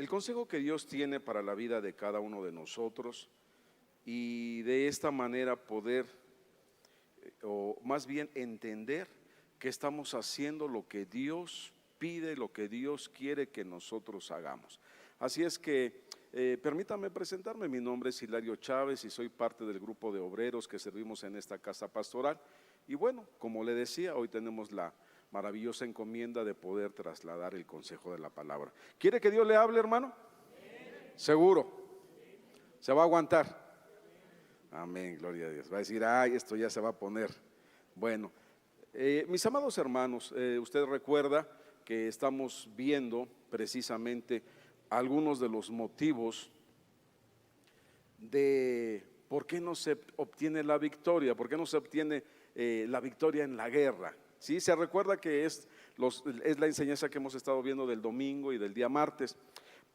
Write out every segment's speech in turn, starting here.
el consejo que Dios tiene para la vida de cada uno de nosotros y de esta manera poder, o más bien entender que estamos haciendo lo que Dios pide, lo que Dios quiere que nosotros hagamos. Así es que permítame presentarme. Mi nombre es Hilario Chávez y soy parte del grupo de obreros que servimos en esta casa pastoral. Y bueno, como le decía, hoy tenemos la maravillosa encomienda de poder trasladar el consejo de la palabra. ¿Quiere que Dios le hable, hermano? ¿Seguro? ¿Se va a aguantar? Amén, gloria a Dios. Va a decir, ay, esto ya se va a poner. Bueno, mis amados hermanos, usted recuerda que estamos viendo precisamente algunos de los motivos de por qué no se obtiene la victoria, por qué no se obtiene la victoria en la guerra. ¿Sí? Se recuerda que es la enseñanza que hemos estado viendo del domingo y del día martes,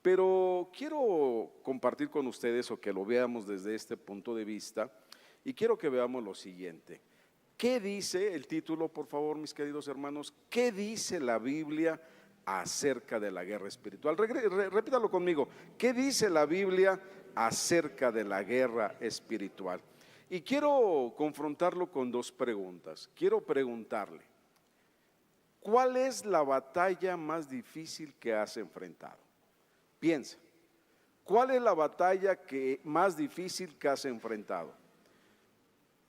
pero quiero compartir con ustedes o que lo veamos desde este punto de vista y quiero que veamos lo siguiente. ¿Qué dice el título, por favor, mis queridos hermanos? ¿Qué dice la Biblia acerca de la guerra espiritual? Repítalo conmigo. ¿Qué dice la Biblia acerca de la guerra espiritual? Y quiero confrontarlo con dos preguntas. Quiero preguntarle, ¿cuál es la batalla más difícil que has enfrentado? Piensa, ¿cuál es la batalla más difícil que has enfrentado?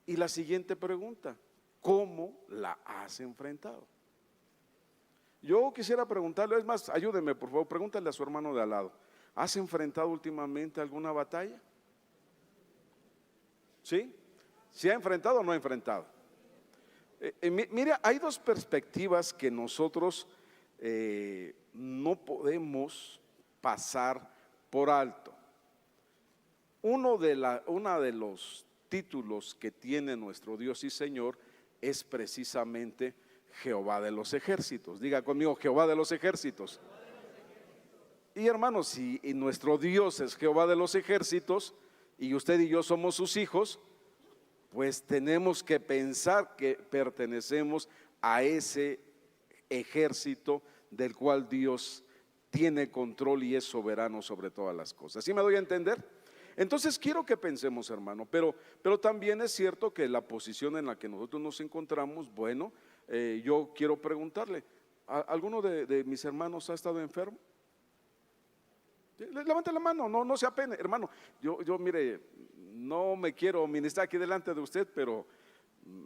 Y la siguiente pregunta, ¿cómo la has enfrentado? Yo quisiera preguntarle, es más, ayúdeme por favor, pregúntale a su hermano de al lado, ¿has enfrentado últimamente alguna batalla? ¿Sí? ¿Se ha enfrentado o no ha enfrentado? Mira, hay dos perspectivas que nosotros no podemos pasar por alto. Uno de los títulos que tiene nuestro Dios y Señor es precisamente Jehová de los ejércitos. Diga conmigo, Jehová de los ejércitos. Y hermanos, si nuestro Dios es Jehová de los ejércitos y usted y yo somos sus hijos, pues tenemos que pensar que pertenecemos a ese ejército del cual Dios tiene control y es soberano sobre todas las cosas. ¿Sí me doy a entender? Entonces quiero que pensemos, hermano, pero también es cierto que la posición en la que nosotros nos encontramos, bueno, yo quiero preguntarle, ¿alguno de mis hermanos ha estado enfermo? Levante la mano, no se apene, hermano. Yo mire, no me quiero ministrar aquí delante de usted, pero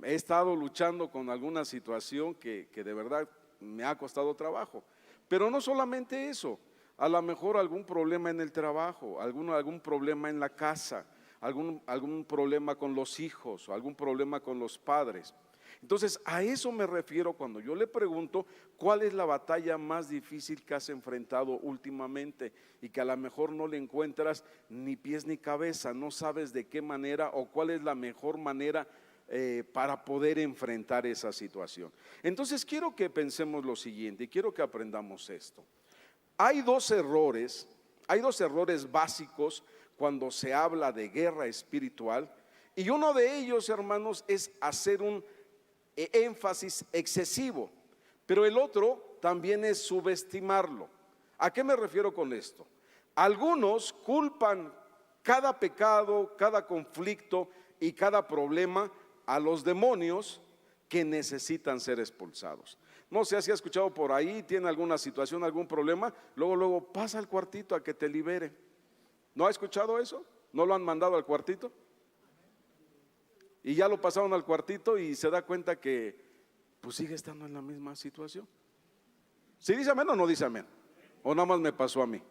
he estado luchando con alguna situación que de verdad me ha costado trabajo. Pero no solamente eso, a lo mejor algún problema en el trabajo, algún problema en la casa, algún problema con los hijos, o algún problema con los padres. Entonces a eso me refiero cuando yo le pregunto cuál es la batalla más difícil que has enfrentado últimamente y que a lo mejor no le encuentras ni pies ni cabeza, no sabes de qué manera o cuál es la mejor manera para poder enfrentar esa situación. Entonces quiero que pensemos lo siguiente y quiero que aprendamos esto. Hay dos errores básicos cuando se habla de guerra espiritual y uno de ellos, hermanos, es hacer un énfasis excesivo, pero el otro también es subestimarlo. ¿A qué me refiero con esto? Algunos culpan cada pecado, cada conflicto y cada problema a los demonios que necesitan ser expulsados. No sé si ha escuchado por ahí, tiene alguna situación, algún problema, luego pasa al cuartito a que te libere. ¿No ha escuchado eso? ¿No lo han mandado al cuartito? Y ya lo pasaron al cuartito y se da cuenta que pues sigue estando en la misma situación. ¿Sí dice amén o no dice amén? ¿O nada más me pasó a mí?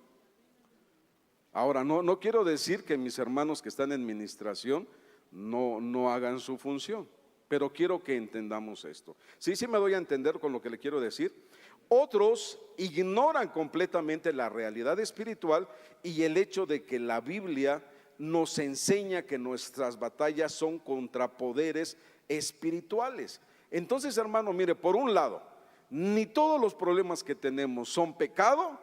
Ahora, no quiero decir que mis hermanos que están en administración no hagan su función, pero quiero que entendamos esto. Sí me doy a entender con lo que le quiero decir. Otros ignoran completamente la realidad espiritual y el hecho de que la Biblia nos enseña que nuestras batallas son contra poderes espirituales. Entonces, hermano, mire, por un lado, ni todos los problemas que tenemos son pecado,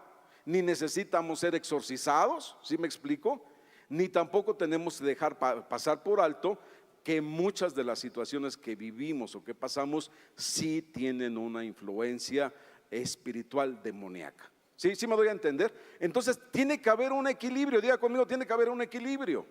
ni necesitamos ser exorcizados, ¿sí me explico? Ni tampoco tenemos que dejar pasar por alto que muchas de las situaciones que vivimos o que pasamos sí tienen una influencia espiritual demoníaca. ¿Sí? ¿Sí me doy a entender? Entonces tiene que haber un equilibrio, diga conmigo, tiene que haber un equilibrio.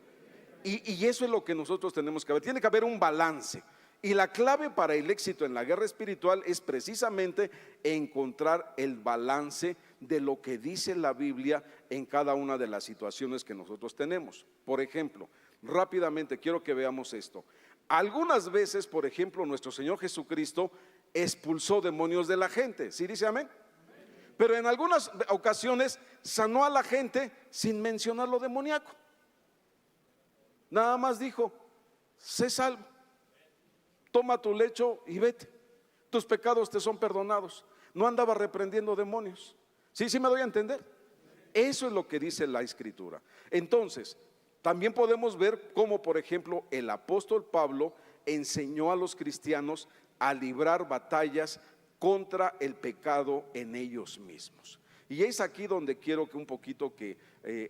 Y eso es lo que nosotros tenemos que ver, tiene que haber un balance. Y la clave para el éxito en la guerra espiritual es precisamente encontrar el balance de lo que dice la Biblia en cada una de las situaciones que nosotros tenemos. Por ejemplo, rápidamente quiero que veamos esto. Algunas veces, por ejemplo, nuestro Señor Jesucristo expulsó demonios de la gente. ¿Sí dice amén? Pero en algunas ocasiones sanó a la gente sin mencionar lo demoníaco. Nada más dijo: sé salvo, toma tu lecho y vete, tus pecados te son perdonados. No andaba reprendiendo demonios. ¿Sí, sí me doy a entender? Eso es lo que dice la Escritura. Entonces, también podemos ver cómo, por ejemplo, el apóstol Pablo enseñó a los cristianos a librar batallas contra el pecado en ellos mismos. Y es aquí donde quiero que un poquito que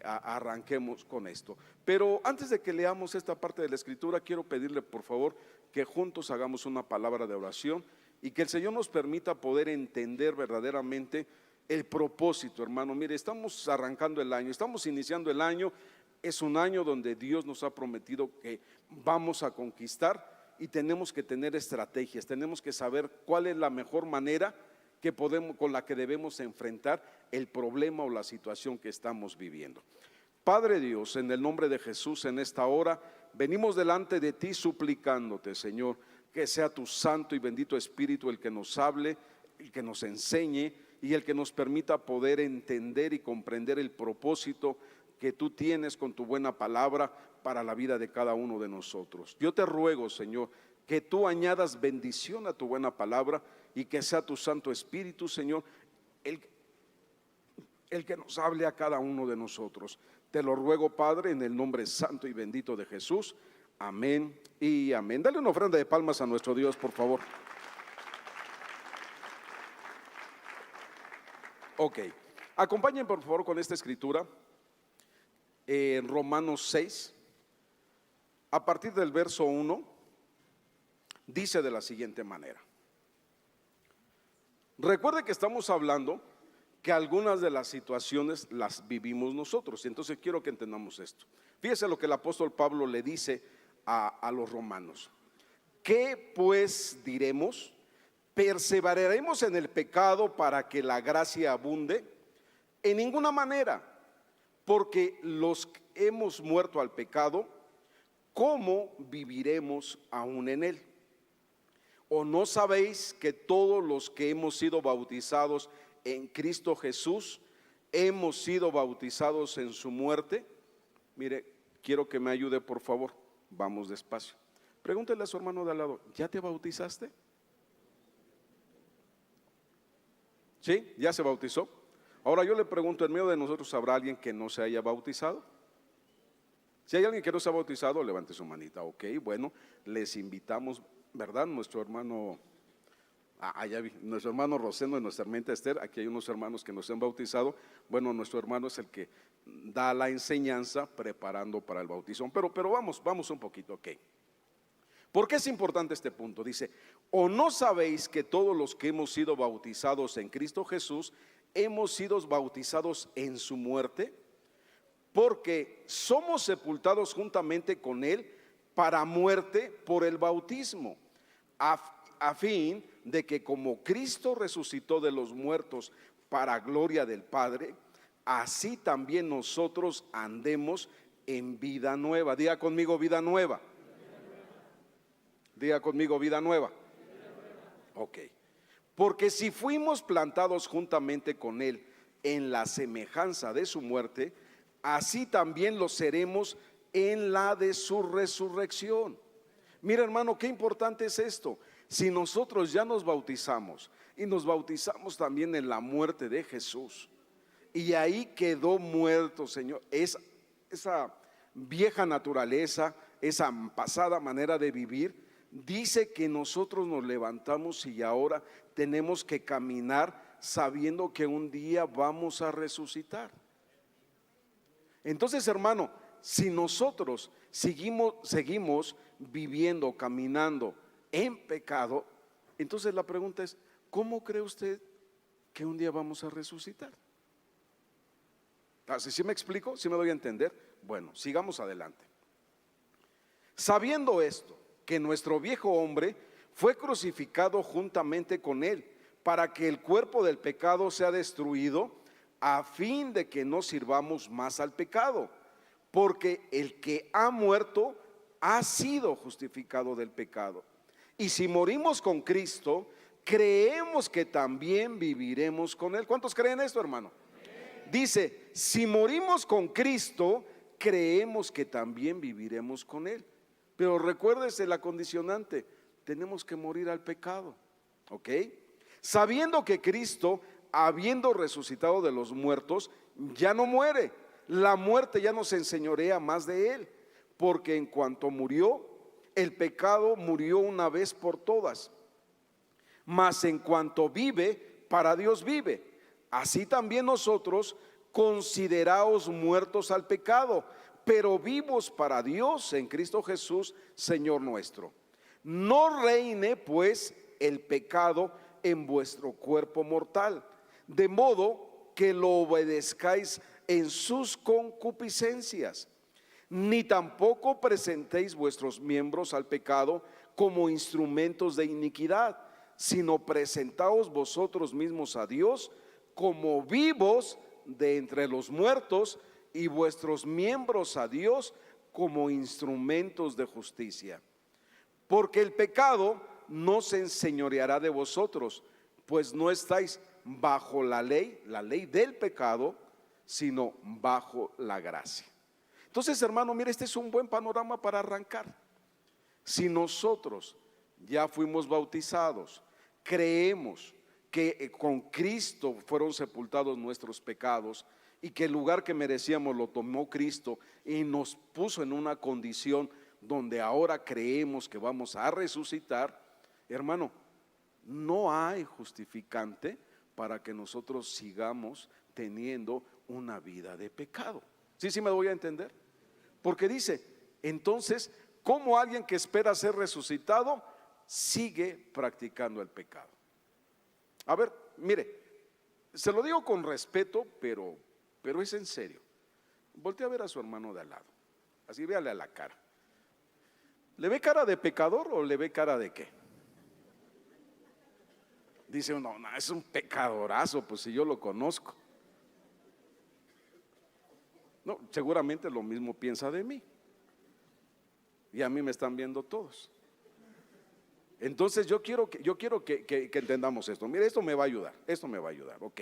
arranquemos con esto. Pero antes de que leamos esta parte de la Escritura, quiero pedirle por favor que juntos hagamos una palabra de oración y que el Señor nos permita poder entender verdaderamente el propósito, hermano. Mire, estamos arrancando el año, estamos iniciando el año. Es un año donde Dios nos ha prometido que vamos a conquistar y tenemos que tener estrategias, tenemos que saber cuál es la mejor manera que podemos, con la que debemos enfrentar el problema o la situación que estamos viviendo. Padre Dios, en el nombre de Jesús, en esta hora venimos delante de ti suplicándote, Señor, que sea tu santo y bendito Espíritu el que nos hable, el que nos enseñe y el que nos permita poder entender y comprender el propósito que tú tienes con tu buena palabra para la vida de cada uno de nosotros. Yo te ruego, Señor, que tú añadas bendición a tu buena palabra y que sea tu Santo Espíritu, Señor, el que nos hable a cada uno de nosotros. Te lo ruego, Padre, en el nombre santo y bendito de Jesús. Amén y amén. Dale una ofrenda de palmas a nuestro Dios, por favor. Ok, acompañen por favor con esta escritura en Romanos 6, a partir del verso 1, dice de la siguiente manera. Recuerde que estamos hablando que algunas de las situaciones las vivimos nosotros, y entonces quiero que entendamos esto. Fíjese lo que el apóstol Pablo le dice a los romanos. ¿Qué pues diremos? ¿Perseveraremos en el pecado para que la gracia abunde? En ninguna manera, porque los que hemos muerto al pecado, ¿cómo viviremos aún en él? ¿O no sabéis que todos los que hemos sido bautizados en Cristo Jesús, hemos sido bautizados en su muerte? Mire, quiero que me ayude por favor, vamos despacio. Pregúntele a su hermano de al lado, ¿ya te bautizaste? ¿Sí? ¿Ya se bautizó? Ahora yo le pregunto, ¿en medio de nosotros habrá alguien que no se haya bautizado? Si hay alguien que no se ha bautizado, levante su manita. Ok, bueno, les invitamos, ¿verdad? Nuestro hermano, ya vi, nuestro hermano Rosendo y nuestra hermana Esther, aquí hay unos hermanos que nos han bautizado. Bueno, nuestro hermano es el que da la enseñanza preparando para el bautizo. Pero vamos un poquito, ok. ¿Por qué es importante este punto? Dice, ¿o no sabéis que todos los que hemos sido bautizados en Cristo Jesús, hemos sido bautizados en su muerte? Porque somos sepultados juntamente con él para muerte por el bautismo, a fin de que como Cristo resucitó de los muertos para gloria del Padre, así también nosotros andemos en vida nueva. Diga conmigo, vida nueva. Diga conmigo, vida nueva. Ok. Porque si fuimos plantados juntamente con él en la semejanza de su muerte, así también lo seremos en la de su resurrección. Mira, hermano, qué importante es esto. Si nosotros ya nos bautizamos y nos bautizamos también en la muerte de Jesús, y ahí quedó muerto, Señor, esa vieja naturaleza, esa pasada manera de vivir, dice que nosotros nos levantamos y ahora tenemos que caminar sabiendo que un día vamos a resucitar. Entonces, hermano, si nosotros seguimos viviendo, caminando en pecado, entonces la pregunta es, ¿cómo cree usted que un día vamos a resucitar? ¿Sí me explico? ¿Sí me doy a entender? Bueno, sigamos adelante. Sabiendo esto, que nuestro viejo hombre fue crucificado juntamente con él, para que el cuerpo del pecado sea destruido, a fin de que no sirvamos más al pecado. Porque el que ha muerto ha sido justificado del pecado. Y si morimos con Cristo, creemos que también viviremos con él. ¿Cuántos creen esto, hermano? Dice, si morimos con Cristo, creemos que también viviremos con él. Pero recuérdese la condicionante, tenemos que morir al pecado, ¿ok? Sabiendo que Cristo, habiendo resucitado de los muertos, ya no muere. La muerte ya no se enseñorea más de él, porque en cuanto murió, el pecado murió una vez por todas. Mas en cuanto vive, para Dios vive. Así también nosotros, consideraos muertos al pecado, pero vivos para Dios en Cristo Jesús, Señor nuestro. No reine pues el pecado en vuestro cuerpo mortal, de modo que lo obedezcáis en sus concupiscencias, ni tampoco presentéis vuestros miembros al pecado como instrumentos de iniquidad, sino presentaos vosotros mismos a Dios como vivos de entre los muertos, y vuestros miembros a Dios como instrumentos de justicia. Porque el pecado no se enseñoreará de vosotros, pues no estáis bajo la ley del pecado, sino bajo la gracia. Entonces, hermano, mire, este es un buen panorama para arrancar. Si nosotros ya fuimos bautizados, creemos que con Cristo fueron sepultados nuestros pecados, y que el lugar que merecíamos lo tomó Cristo y nos puso en una condición donde ahora creemos que vamos a resucitar, hermano, no hay justificante para que nosotros sigamos teniendo una vida de pecado. ¿Sí me voy a entender? Porque dice, entonces, ¿cómo alguien que espera ser resucitado sigue practicando el pecado? A ver, mire, se lo digo con respeto, pero es en serio. Voltea a ver a su hermano de al lado, así véale a la cara. ¿Le ve cara de pecador o le ve cara de qué? Dice uno, no, es un pecadorazo, pues si yo lo conozco. No, seguramente lo mismo piensa de mí. Y a mí me están viendo todos. Entonces yo quiero que entendamos esto. Mire, esto me va a ayudar, ok.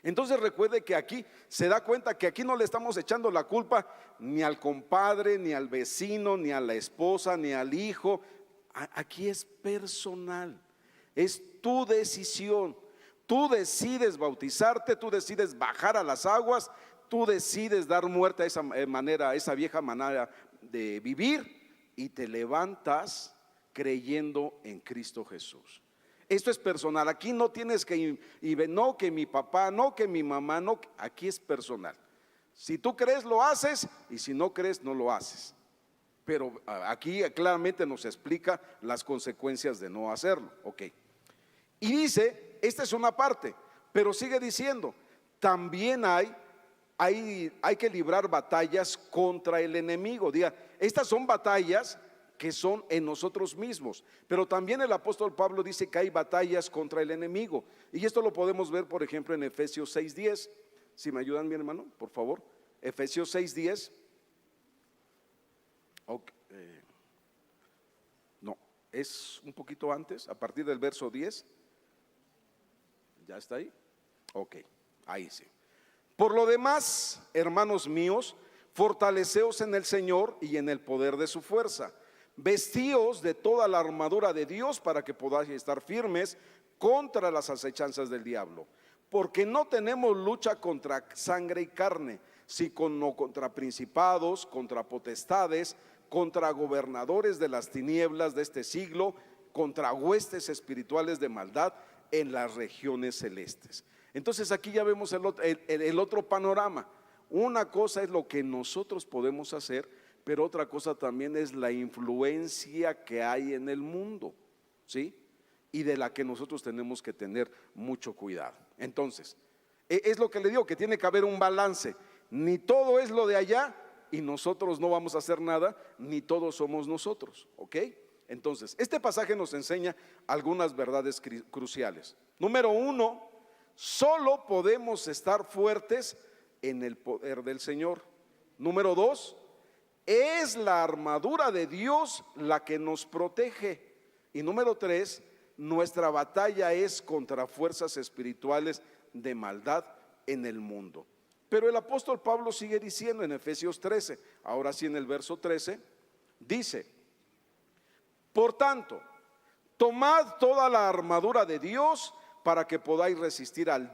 Entonces recuerde que aquí se da cuenta que aquí no le estamos echando la culpa ni al compadre, ni al vecino, ni a la esposa, ni al hijo. Aquí es personal, es tu decisión. Tú decides bautizarte, tú decides bajar a las aguas, tú decides dar muerte a esa manera, a esa vieja manera de vivir, y te levantas creyendo en Cristo Jesús. Esto es personal. Aquí no tienes que no que mi papá, no que mi mamá, no, aquí es personal. Si tú crees, lo haces, y si no crees, no lo haces. Pero aquí claramente nos explica las consecuencias de no hacerlo, ok. Y dice, esta es una parte, pero sigue diciendo, también hay que librar batallas contra el enemigo. Diga, estas son batallas que son en nosotros mismos, pero también el apóstol Pablo dice que hay batallas contra el enemigo, y esto lo podemos ver por ejemplo en Efesios 6:10. Si me ayudan, mi hermano, por favor. Efesios 6:10. Okay. No, es un poquito antes, a partir del verso 10. ¿Ya está ahí? Ok, ahí sí. Por lo demás, hermanos míos, fortaleceos en el Señor y en el poder de su fuerza. Vestíos de toda la armadura de Dios para que podáis estar firmes contra las acechanzas del diablo. Porque no tenemos lucha contra sangre y carne, sino contra principados, contra potestades, contra gobernadores de las tinieblas de este siglo, contra huestes espirituales de maldad en las regiones celestes. Entonces aquí ya vemos el otro panorama. Una cosa es lo que nosotros podemos hacer, pero otra cosa también es la influencia que hay en el mundo, ¿sí? Y de la que nosotros tenemos que tener mucho cuidado. Entonces, Es lo que le digo, que tiene que haber un balance. Ni todo es lo de allá y nosotros no vamos a hacer nada, ni todos somos nosotros, ¿ok? Entonces, este pasaje nos enseña algunas verdades cruciales. Número uno, solo podemos estar fuertes en el poder del Señor. Número dos, es la armadura de Dios la que nos protege. Y número tres, nuestra batalla es contra fuerzas espirituales de maldad en el mundo. Pero el apóstol Pablo sigue diciendo en Efesios 13, ahora sí en el verso 13, dice: por tanto, tomad toda la armadura de Dios para que podáis resistir el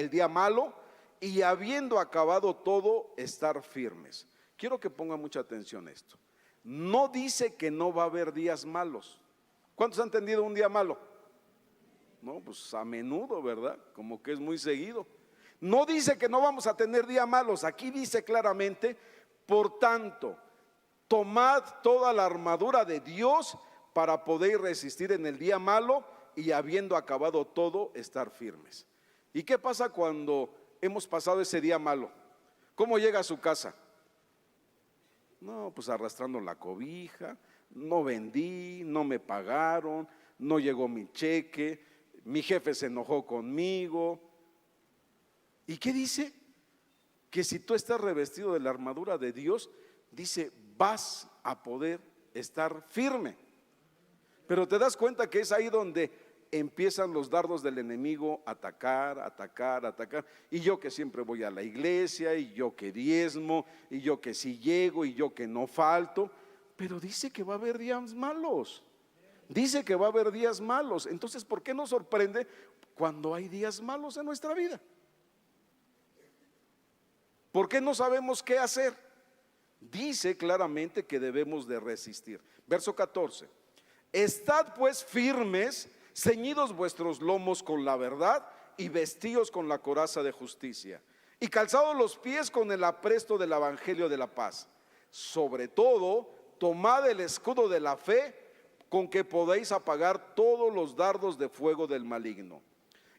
día malo, y habiendo acabado todo, estar firmes. Quiero que ponga mucha atención a esto. No dice que no va a haber días malos. ¿Cuántos han tenido un día malo? No, pues a menudo, ¿verdad? Como que es muy seguido. No dice que no vamos a tener días malos. Aquí dice claramente: por tanto, tomad toda la armadura de Dios para poder resistir en el día malo, y habiendo acabado todo, estar firmes. ¿Y qué pasa cuando hemos pasado ese día malo? ¿Cómo llega a su casa? No, pues arrastrando la cobija, no vendí, no me pagaron, no llegó mi cheque, mi jefe se enojó conmigo. ¿Y qué dice? Que si tú estás revestido de la armadura de Dios, dice, vas a poder estar firme. Pero te das cuenta que es ahí donde empiezan los dardos del enemigo a atacar, atacar, atacar. Y yo que siempre voy a la iglesia, y yo que diezmo, y yo que sí llego, y yo que no falto. Pero dice que va a haber días malos. Dice que va a haber días malos. Entonces, ¿por qué nos sorprende cuando hay días malos en nuestra vida? ¿Por qué no sabemos qué hacer? Dice claramente que debemos de resistir. Verso 14: estad pues firmes, ceñidos vuestros lomos con la verdad, y vestíos con la coraza de justicia, y calzados los pies con el apresto del evangelio de la paz. Sobre todo, tomad el escudo de la fe, con que podéis apagar todos los dardos de fuego del maligno.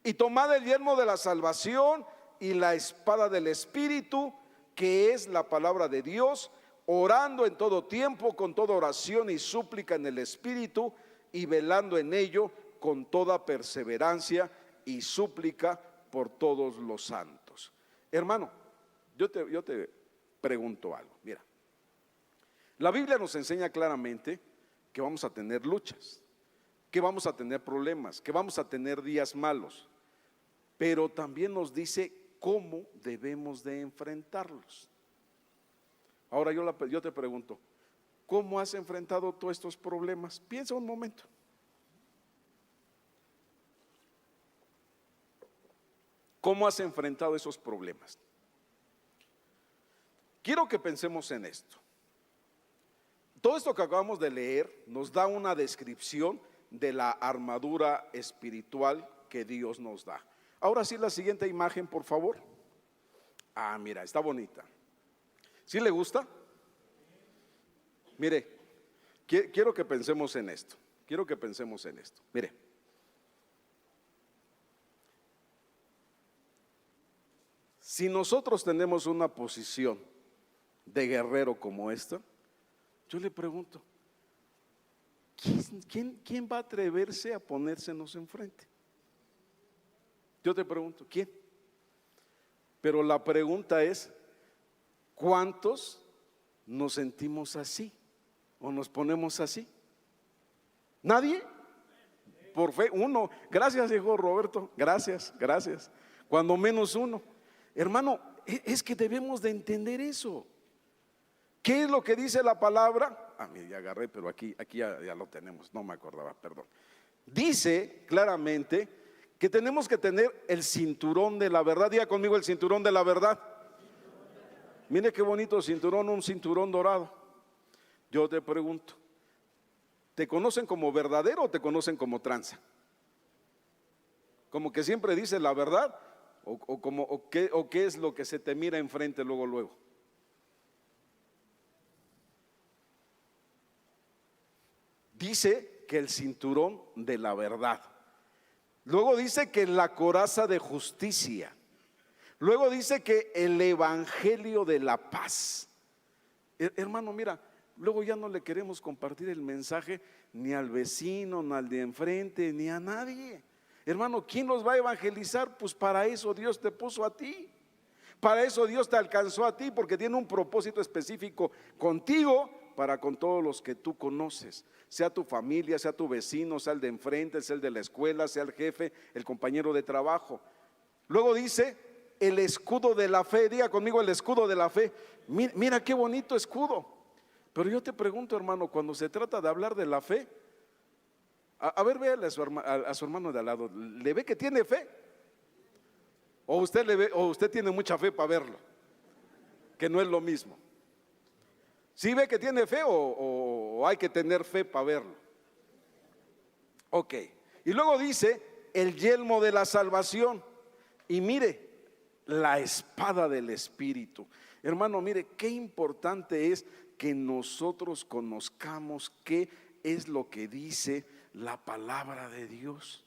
Y tomad el yelmo de la salvación y la espada del Espíritu, que es la palabra de Dios, orando en todo tiempo con toda oración y súplica en el Espíritu, y velando en ello con toda perseverancia y súplica por todos los santos. Hermano, yo te pregunto algo. Mira, la Biblia nos enseña claramente que vamos a tener luchas, que vamos a tener problemas, que vamos a tener días malos, pero también nos dice cómo debemos de enfrentarlos. Ahora yo te pregunto, ¿cómo has enfrentado todos estos problemas? Piensa un momento. ¿Cómo has enfrentado esos problemas? Quiero que pensemos en esto. Todo esto que acabamos de leer nos da una descripción de la armadura espiritual que Dios nos da. Ahora sí, la siguiente imagen, por favor. Ah, mira, está bonita. ¿Sí le gusta? Mire, quiero que pensemos en esto. Quiero que pensemos en esto. Mire, si nosotros tenemos una posición de guerrero como esta, yo le pregunto, ¿quién va a atreverse a ponérsenos enfrente? Yo te pregunto, ¿quién? Pero la pregunta es, ¿cuántos nos sentimos así o nos ponemos así? ¿Nadie? Por fe, uno. Gracias, hijo Roberto, gracias. Cuando menos uno. Hermano, es que debemos de entender eso. ¿Qué es lo que dice la palabra? Mira, ya agarré, pero aquí ya lo tenemos, no me acordaba, perdón. Dice claramente que tenemos que tener el cinturón de la verdad. Diga conmigo, el cinturón de la verdad. Mire qué bonito cinturón, un cinturón dorado. Yo te pregunto, ¿te conocen como verdadero o te conocen como tranza? Como que siempre dices la verdad, o qué es lo que se te mira enfrente luego. Dice que el cinturón de la verdad. Luego dice que la coraza de justicia. Luego dice que el evangelio de la paz. Hermano, mira, luego ya no le queremos compartir el mensaje ni al vecino, ni al de enfrente, ni a nadie. Hermano, ¿quién nos va a evangelizar? Pues para eso Dios te puso a ti. Para eso Dios te alcanzó a ti, porque tiene un propósito específico contigo, para con todos los que tú conoces, sea tu familia, sea tu vecino, sea el de enfrente, sea el de la escuela, sea el jefe, el compañero de trabajo. Luego dice el escudo de la fe. Diga conmigo, el escudo de la fe. Mira qué bonito escudo. Pero yo te pregunto, hermano, cuando se trata de hablar de la fe, a ver, véale a su hermano de al lado, ¿le ve que tiene fe? O usted le ve, o usted tiene mucha fe para verlo, que no es lo mismo. ¿Sí ve que tiene fe o hay que tener fe para verlo? Ok. Y luego dice el yelmo de la salvación. Y mire, la espada del Espíritu. Hermano, mire, qué importante es que nosotros conozcamos qué es lo que dice la palabra de Dios.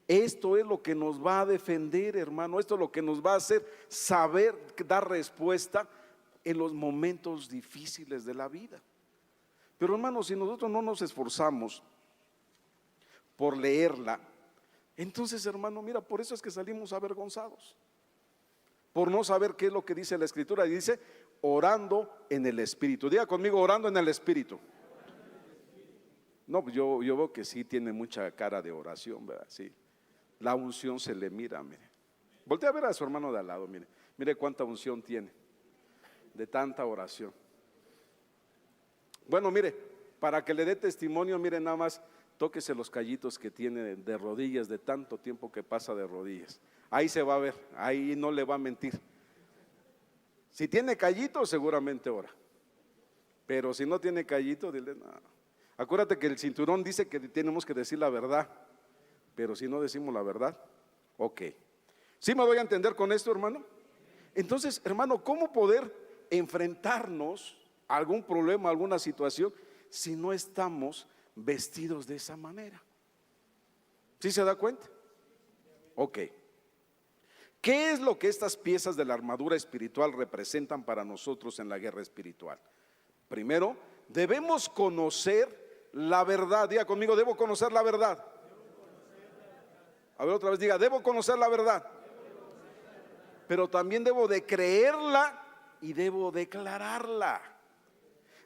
Esto es lo que nos va a defender, hermano. Esto es lo que nos va a hacer saber dar respuesta en los momentos difíciles de la vida. Pero hermano, si nosotros no nos esforzamos por leerla, entonces hermano, mira, por eso es que salimos avergonzados, por no saber qué es lo que dice la Escritura. Y dice, orando en el Espíritu. Diga conmigo, orando en el Espíritu. No, pues yo veo que sí tiene mucha cara de oración, ¿verdad? Sí, la unción se le mira, mire. Voltea a ver a su hermano de al lado, mire cuánta unción tiene, de tanta oración. Bueno, mire, para que le dé testimonio, mire nada más, tóquese los callitos que tiene de rodillas, de tanto tiempo que pasa de rodillas. Ahí se va a ver, ahí no le va a mentir. Si tiene callitos, seguramente ora. Pero si no tiene callito, dile, no. Acuérdate que el cinturón dice que tenemos que decir la verdad. Pero si no decimos la verdad, ok. ¿Sí me voy a entender con esto, hermano? Entonces, hermano, ¿cómo poder enfrentarnos a algún problema, a alguna situación, si no estamos vestidos de esa manera? ¿Sí se da cuenta? Ok. ¿Qué es lo que estas piezas de la armadura espiritual representan para nosotros en la guerra espiritual? Primero, debemos conocer la verdad. Diga conmigo, debo conocer la verdad. A ver, otra vez diga, debo conocer la verdad. Pero también debo de creerla y debo declararla.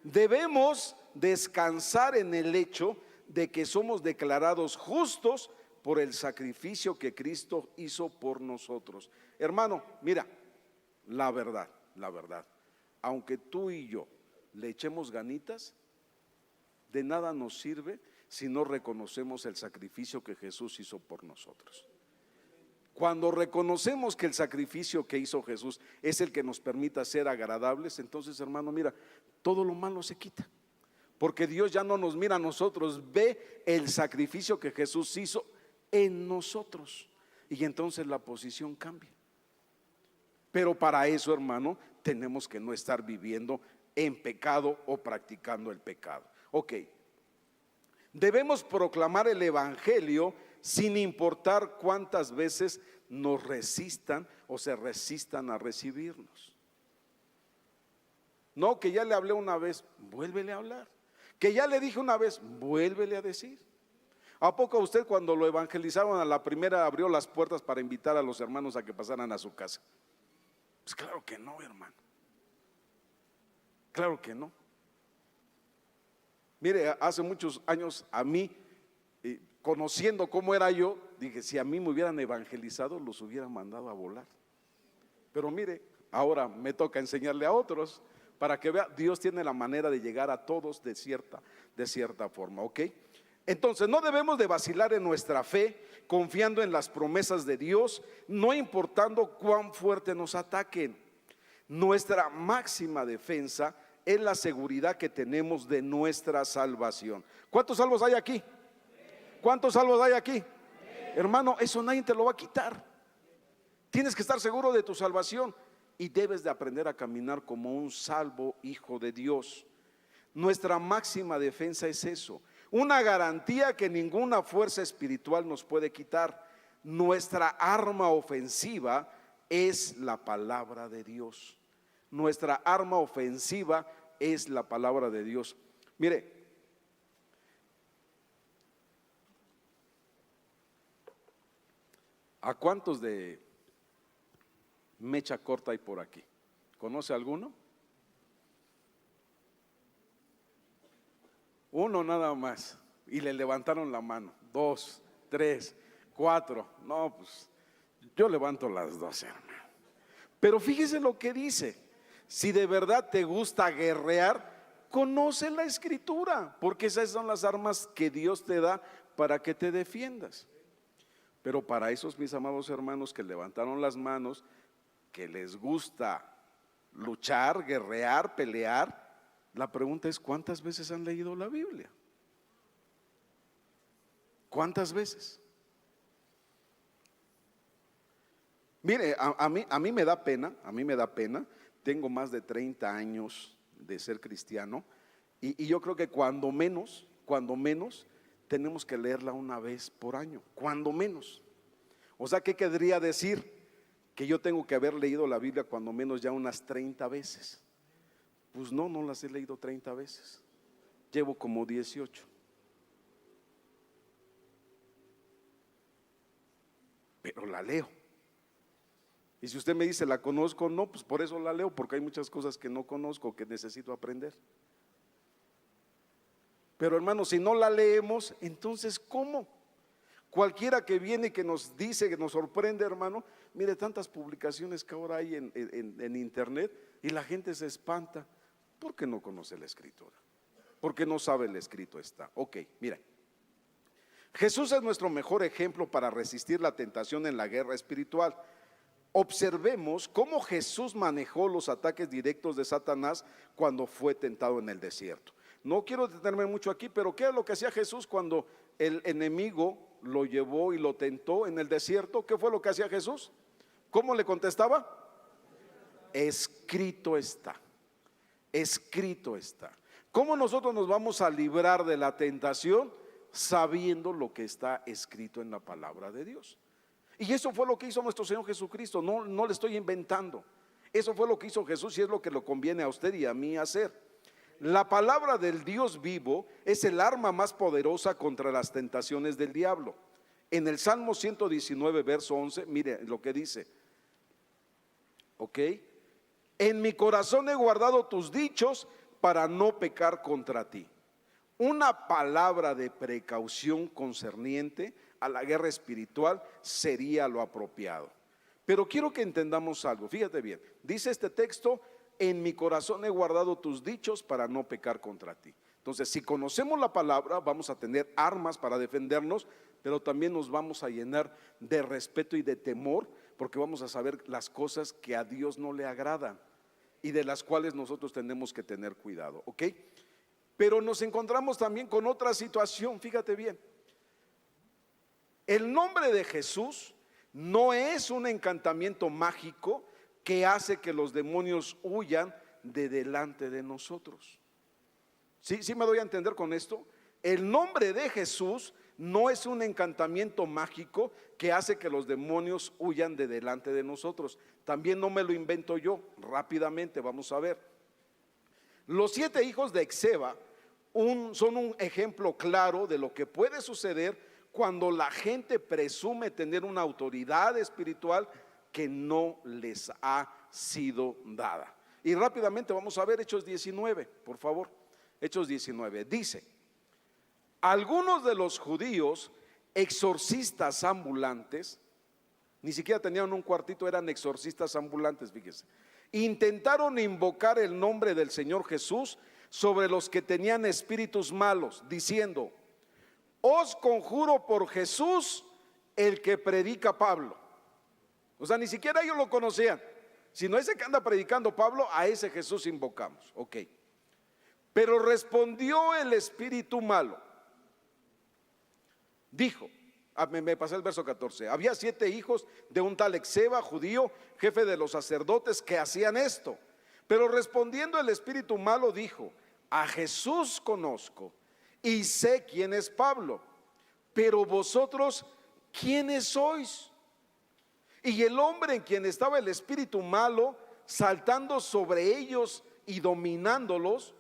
Debemos descansar en el hecho de que somos declarados justos por el sacrificio que Cristo hizo por nosotros. Hermano, mira, la verdad, aunque tú y yo le echemos ganitas, de nada nos sirve si no reconocemos el sacrificio que Jesús hizo por nosotros. Cuando reconocemos que el sacrificio que hizo Jesús es el que nos permita ser agradables, entonces hermano, mira, todo lo malo se quita. Porque Dios ya no nos mira a nosotros, ve el sacrificio que Jesús hizo en nosotros. Y entonces la posición cambia. Pero para eso, hermano, tenemos que no estar viviendo en pecado o practicando el pecado. Ok. Debemos proclamar el evangelio sin importar cuántas veces nos resistan o se resistan a recibirnos. No, que ya le hablé una vez, vuélvele a hablar. Que ya le dije una vez, vuélvele a decir. ¿A poco usted cuando lo evangelizaron a la primera abrió las puertas para invitar a los hermanos a que pasaran a su casa? Pues claro que no, hermano. Claro que no. Mire, hace muchos años a mí, conociendo cómo era yo, dije, si a mí me hubieran evangelizado, los hubieran mandado a volar. Pero mire, ahora me toca enseñarle a otros para que vea, Dios tiene la manera de llegar a todos de cierta forma, ¿ok? Entonces no debemos de vacilar en nuestra fe, confiando en las promesas de Dios, no importando cuán fuerte nos ataquen. Nuestra máxima defensa es la seguridad que tenemos de nuestra salvación. ¿Cuántos salvos hay aquí? ¿Cuántos salvos hay aquí? Hermano, eso nadie te lo va a quitar. Tienes que estar seguro de tu salvación y debes de aprender a caminar como un salvo hijo de Dios. Nuestra máxima defensa es eso, una garantía que ninguna fuerza espiritual nos puede quitar. Nuestra arma ofensiva es la palabra de Dios. Nuestra arma ofensiva es la palabra de Dios. Mire, ¿a cuántos de mecha corta hay por aquí? ¿Conoce alguno? Uno nada más. Y le levantaron la mano. 2, 3, 4. No, pues yo levanto las 2, hermano. Pero fíjese lo que dice. Si de verdad te gusta guerrear, conoce la escritura, porque esas son las armas que Dios te da para que te defiendas. Pero para esos, mis amados hermanos, que levantaron las manos, que les gusta luchar, guerrear, pelear, la pregunta es: ¿cuántas veces han leído la Biblia? ¿Cuántas veces? Mire, a mí me da pena, tengo más de 30 años de ser cristiano, y yo creo que cuando menos, tenemos que leerla una vez por año, cuando menos. O sea, ¿qué querría decir? Que yo tengo que haber leído la Biblia cuando menos ya unas 30 veces. Pues no las he leído 30 veces, llevo como 18. Pero la leo. Y si usted me dice, ¿la conozco? No, pues por eso la leo, porque hay muchas cosas que no conozco, que necesito aprender. Pero hermano, si no la leemos, entonces ¿cómo? Cualquiera que viene y que nos dice, que nos sorprende, hermano, mire tantas publicaciones que ahora hay en internet, y la gente se espanta porque no conoce la escritura, porque no sabe el escrito está. Ok, mira, Jesús es nuestro mejor ejemplo para resistir la tentación en la guerra espiritual. Observemos cómo Jesús manejó los ataques directos de Satanás cuando fue tentado en el desierto. No quiero detenerme mucho aquí, pero ¿qué es lo que hacía Jesús cuando el enemigo lo llevó y lo tentó en el desierto? ¿Qué fue lo que hacía Jesús? ¿Cómo le contestaba? Escrito está. Escrito está. ¿Cómo nosotros nos vamos a librar de la tentación? Sabiendo lo que está escrito en la palabra de Dios. Y eso fue lo que hizo nuestro Señor Jesucristo. No le estoy inventando. Eso fue lo que hizo Jesús, y es lo que le conviene a usted y a mí hacer. La palabra del Dios vivo es el arma más poderosa contra las tentaciones del diablo. En el Salmo 119, verso 11, mire lo que dice. Ok. En mi corazón he guardado tus dichos para no pecar contra ti. Una palabra de precaución concerniente a la guerra espiritual sería lo apropiado. Pero quiero que entendamos algo, fíjate bien, dice este texto: en mi corazón he guardado tus dichos para no pecar contra ti. Entonces, si conocemos la palabra, vamos a tener armas para defendernos, pero también nos vamos a llenar de respeto y de temor, porque vamos a saber las cosas que a Dios no le agradan y de las cuales nosotros tenemos que tener cuidado, ¿ok? Pero nos encontramos también con otra situación, fíjate bien. El nombre de Jesús no es un encantamiento mágico que hace que los demonios huyan de delante de nosotros. ¿Sí me doy a entender con esto? El nombre de Jesús no es un encantamiento mágico que hace que los demonios huyan de delante de nosotros. También no me lo invento yo. Rápidamente vamos a ver. Los 7 hijos de Esceva son un ejemplo claro de lo que puede suceder cuando la gente presume tener una autoridad espiritual que no les ha sido dada. Y rápidamente vamos a ver Hechos 19, por favor. Hechos 19 dice: algunos de los judíos exorcistas ambulantes, ni siquiera tenían un cuartito, eran exorcistas ambulantes, fíjese, intentaron invocar el nombre del Señor Jesús sobre los que tenían espíritus malos, diciendo: os conjuro por Jesús, el que predica Pablo. O sea, ni siquiera ellos lo conocían, sino ese que anda predicando Pablo, a ese Jesús invocamos. Ok. Pero respondió el espíritu malo, dijo, me pasé el verso 14: había 7 hijos de un tal Esceva, judío, jefe de los sacerdotes, que hacían esto. Pero respondiendo el espíritu malo dijo: a Jesús conozco y sé quién es Pablo, pero vosotros, ¿quiénes sois? Y el hombre en quien estaba el espíritu malo, saltando sobre ellos y dominándolos,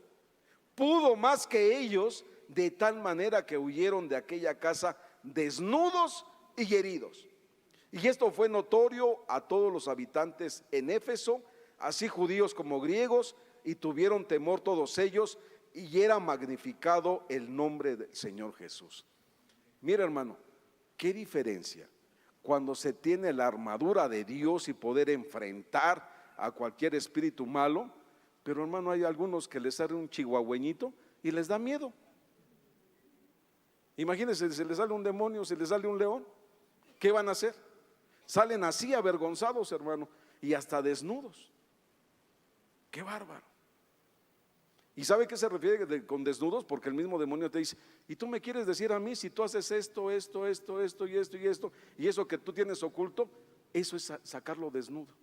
pudo más que ellos, de tal manera que huyeron de aquella casa desnudos y heridos. Y esto fue notorio a todos los habitantes en Éfeso, así judíos como griegos, y tuvieron temor todos ellos, y era magnificado el nombre del Señor Jesús. Mira, hermano, qué diferencia cuando se tiene la armadura de Dios y poder enfrentar a cualquier espíritu malo. Pero, hermano, hay algunos que les sale un chihuahueñito y les da miedo. Imagínense, si les sale un demonio, si les sale un león, ¿qué van a hacer? Salen así avergonzados, hermano, y hasta desnudos. ¡Qué bárbaro! ¿Y sabe qué se refiere con desnudos? Porque el mismo demonio te dice: ¿y tú me quieres decir a mí si tú haces esto y esto y eso que tú tienes oculto? Eso es sacarlo desnudo.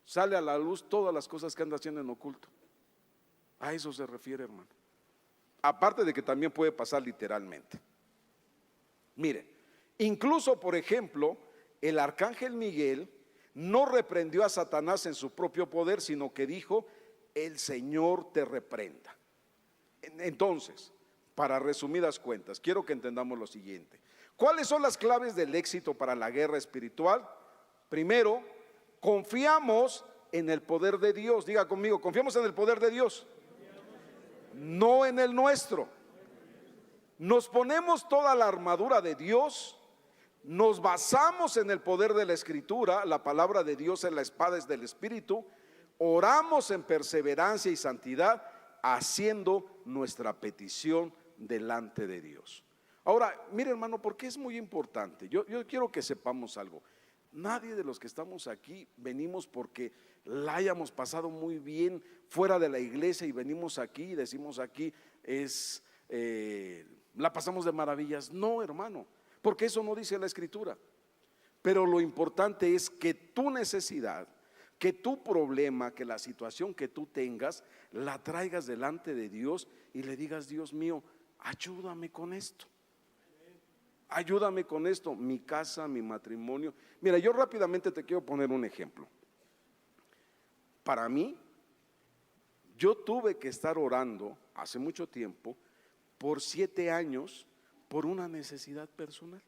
Sale a la luz todas las cosas que anda haciendo en oculto. A eso se refiere, hermano. Aparte de que también puede pasar literalmente. Mire, incluso, por ejemplo, el arcángel Miguel no reprendió a Satanás en su propio poder, sino que dijo: el Señor te reprenda. Entonces, para resumidas cuentas, quiero que entendamos lo siguiente. ¿Cuáles son las claves del éxito para la guerra espiritual? Primero, confiamos en el poder de Dios. Diga conmigo: confiamos en el poder de Dios, no en el nuestro. Nos ponemos toda la armadura de Dios, nos basamos en el poder de la Escritura. La palabra de Dios es la espada del Espíritu. Oramos en perseverancia y santidad, haciendo nuestra petición delante de Dios. Ahora, mire, hermano, porque es muy importante. Yo quiero que sepamos algo. Nadie de los que estamos aquí venimos porque la hayamos pasado muy bien fuera de la iglesia y venimos aquí y decimos: aquí la pasamos de maravillas. No, hermano, porque eso no dice la Escritura. Pero lo importante es que tu necesidad, que tu problema, que la situación que tú tengas, la traigas delante de Dios y le digas: Dios mío, ayúdame con esto. Ayúdame con esto, mi casa, mi matrimonio. Mira, yo rápidamente te quiero poner un ejemplo. Para mí, yo tuve que estar orando hace mucho tiempo, por 7 años, por una necesidad personal.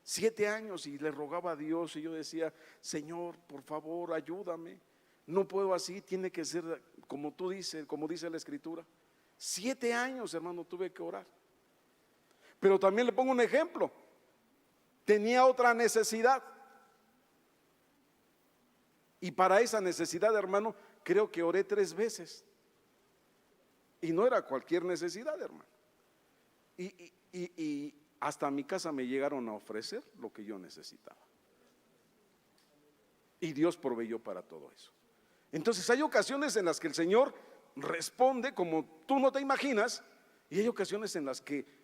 7 años, y le rogaba a Dios y yo decía: Señor, por favor, ayúdame. No puedo así, tiene que ser como tú dices, como dice la Escritura. 7 años, hermano, tuve que orar. Pero también le pongo un ejemplo. Tenía otra necesidad. Y para esa necesidad, hermano, creo que oré 3 veces. Y no era cualquier necesidad, hermano. Y hasta a mi casa me llegaron a ofrecer lo que yo necesitaba. Y Dios proveyó para todo eso. Entonces hay ocasiones en las que el Señor responde como tú no te imaginas, y hay ocasiones en las que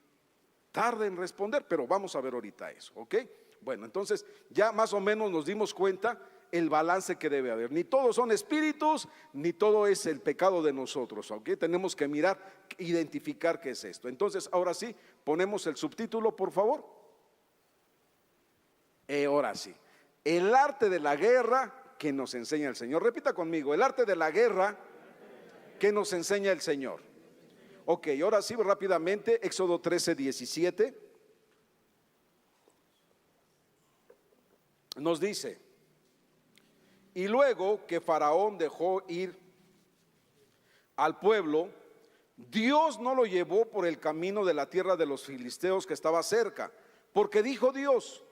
tarda en responder, pero vamos a ver ahorita eso, ¿ok? Bueno, entonces ya más o menos nos dimos cuenta el balance que debe haber. Ni todos son espíritus, ni todo es el pecado de nosotros, ¿ok? Tenemos que mirar, identificar qué es esto. Entonces, ahora sí, ponemos el subtítulo, por favor. Ahora sí, el arte de la guerra que nos enseña el Señor. Repita conmigo: el arte de la guerra que nos enseña el Señor. Ok, ahora sí, rápidamente, Éxodo 13:17 nos dice: y luego que Faraón dejó ir al pueblo, Dios no lo llevó por el camino de la tierra de los filisteos que estaba cerca, porque dijo Dios: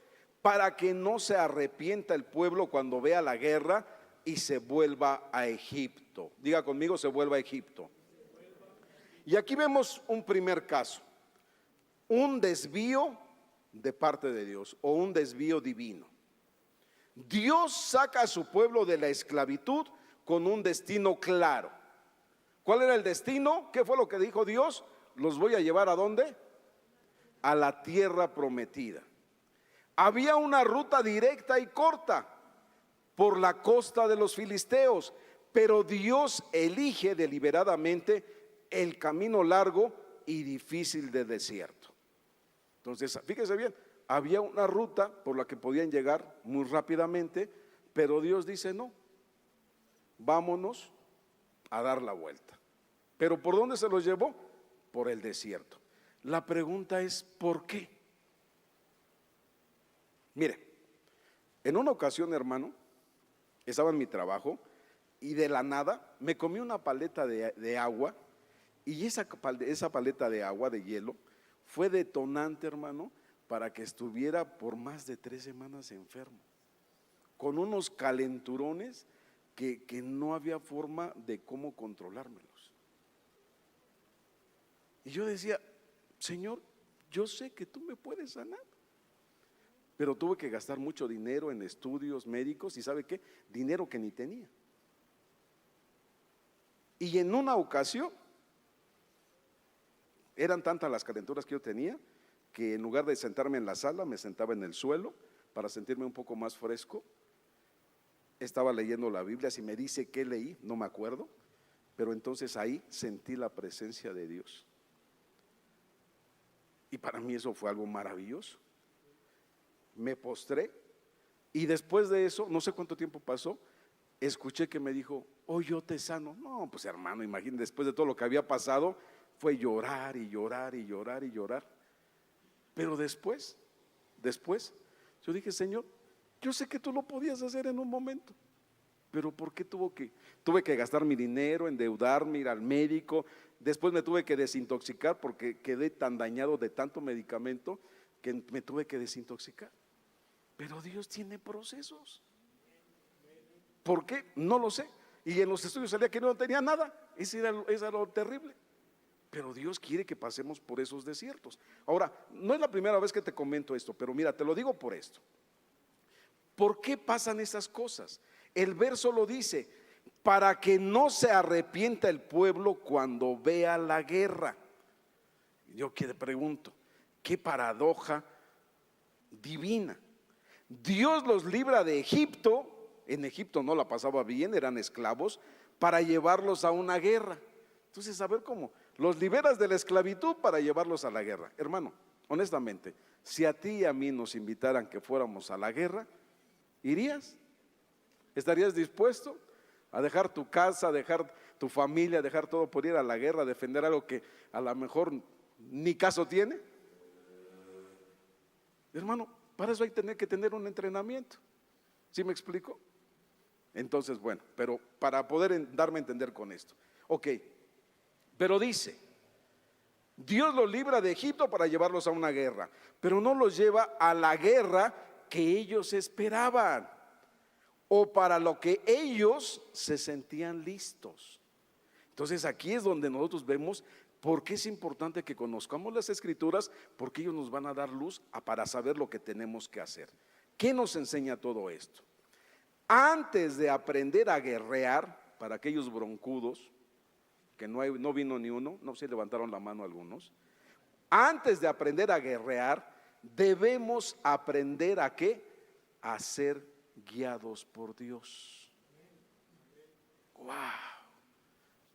para que no se arrepienta el pueblo cuando vea la guerra y se vuelva a Egipto. Diga conmigo: se vuelva a Egipto. Y aquí vemos un primer caso, un desvío de parte de Dios, o un desvío divino. Dios saca a su pueblo de la esclavitud con un destino claro. ¿Cuál era el destino? ¿Qué fue lo que dijo Dios? Los voy a llevar ¿a dónde? A la tierra prometida. Había una ruta directa y corta por la costa de los filisteos, pero Dios elige deliberadamente el camino largo y difícil de desierto. Entonces, fíjese bien, había una ruta por la que podían llegar muy rápidamente, pero Dios dice no, vámonos a dar la vuelta. ¿Pero por dónde se los llevó? Por el desierto. La pregunta es ¿por qué? Mire, en una ocasión, hermano, estaba en mi trabajo y de la nada me comí una paleta de agua, y esa paleta de agua, de hielo, fue detonante, hermano, para que estuviera por más de 3 semanas enfermo, con unos calenturones que no había forma de cómo controlármelos. Y yo decía, Señor, yo sé que tú me puedes sanar, pero tuve que gastar mucho dinero en estudios médicos y ¿sabe qué? Dinero que ni tenía. Y en una ocasión, eran tantas las calenturas que yo tenía, que en lugar de sentarme en la sala, me sentaba en el suelo para sentirme un poco más fresco. Estaba leyendo la Biblia, si me dice qué leí, no me acuerdo, pero entonces ahí sentí la presencia de Dios. Y para mí eso fue algo maravilloso. Me postré y después de eso, no sé cuánto tiempo pasó, escuché que me dijo, hoy yo te sano. No, pues hermano, imagínate, después de todo lo que había pasado, fue llorar y llorar y llorar y llorar. Pero después, yo dije, Señor, yo sé que tú lo podías hacer en un momento, pero ¿por qué tuve que gastar mi dinero, endeudarme, ir al médico? Después me tuve que desintoxicar porque quedé tan dañado de tanto medicamento que me tuve que desintoxicar. Pero Dios tiene procesos. ¿Por qué? No lo sé. Y en los estudios salía que no tenía nada. Eso era lo terrible. Pero Dios quiere que pasemos por esos desiertos. Ahora, no es la primera vez que te comento esto, pero mira, te lo digo por esto. ¿Por qué pasan esas cosas? El verso lo dice, para que no se arrepienta el pueblo cuando vea la guerra. Yo que te pregunto, qué paradoja divina. Dios los libra de Egipto, en Egipto no la pasaba bien, eran esclavos, para llevarlos a una guerra. Entonces, a ver cómo, los liberas de la esclavitud para llevarlos a la guerra. Hermano, honestamente, si a ti y a mí nos invitaran que fuéramos a la guerra, ¿irías? ¿Estarías dispuesto a dejar tu casa, a dejar tu familia, a dejar todo por ir a la guerra, a defender algo que a lo mejor ni caso tiene? Hermano, para eso hay que tener un entrenamiento. ¿Sí me explico? Entonces, bueno, pero para poder darme a entender con esto. Ok, pero dice, Dios los libra de Egipto para llevarlos a una guerra, pero no los lleva a la guerra que ellos esperaban o para lo que ellos se sentían listos. Entonces aquí es donde nosotros vemos por qué es importante que conozcamos las Escrituras, porque ellos nos van a dar luz para saber lo que tenemos que hacer. ¿Qué nos enseña todo esto? Antes de aprender a guerrear, para aquellos broncudos, que no vino ni uno, no se levantaron la mano algunos, antes de aprender a guerrear, debemos aprender a ¿qué? A ser guiados por Dios. Wow.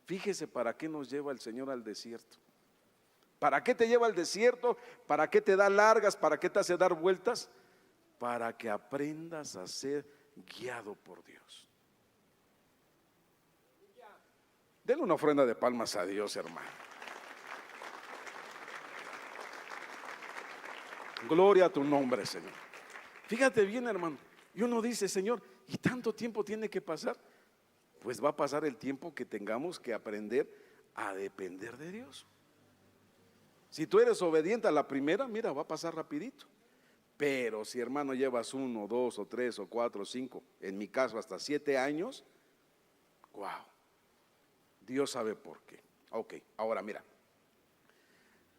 Fíjese para qué nos lleva el Señor al desierto. ¿Para qué te lleva al desierto? ¿Para qué te da largas? ¿Para qué te hace dar vueltas? Para que aprendas a ser guiado por Dios. Denle una ofrenda de palmas a Dios, hermano. Gloria a tu nombre, Señor. Fíjate bien, hermano. Y uno dice, Señor, ¿y tanto tiempo tiene que pasar? Pues va a pasar el tiempo que tengamos que aprender a depender de Dios. Si tú eres obediente a la primera, mira, va a pasar rapidito. Pero si, hermano, llevas 1, 2 o 3 o 4 o 5, en mi caso hasta 7 años, wow, Dios sabe por qué. Ok, ahora mira,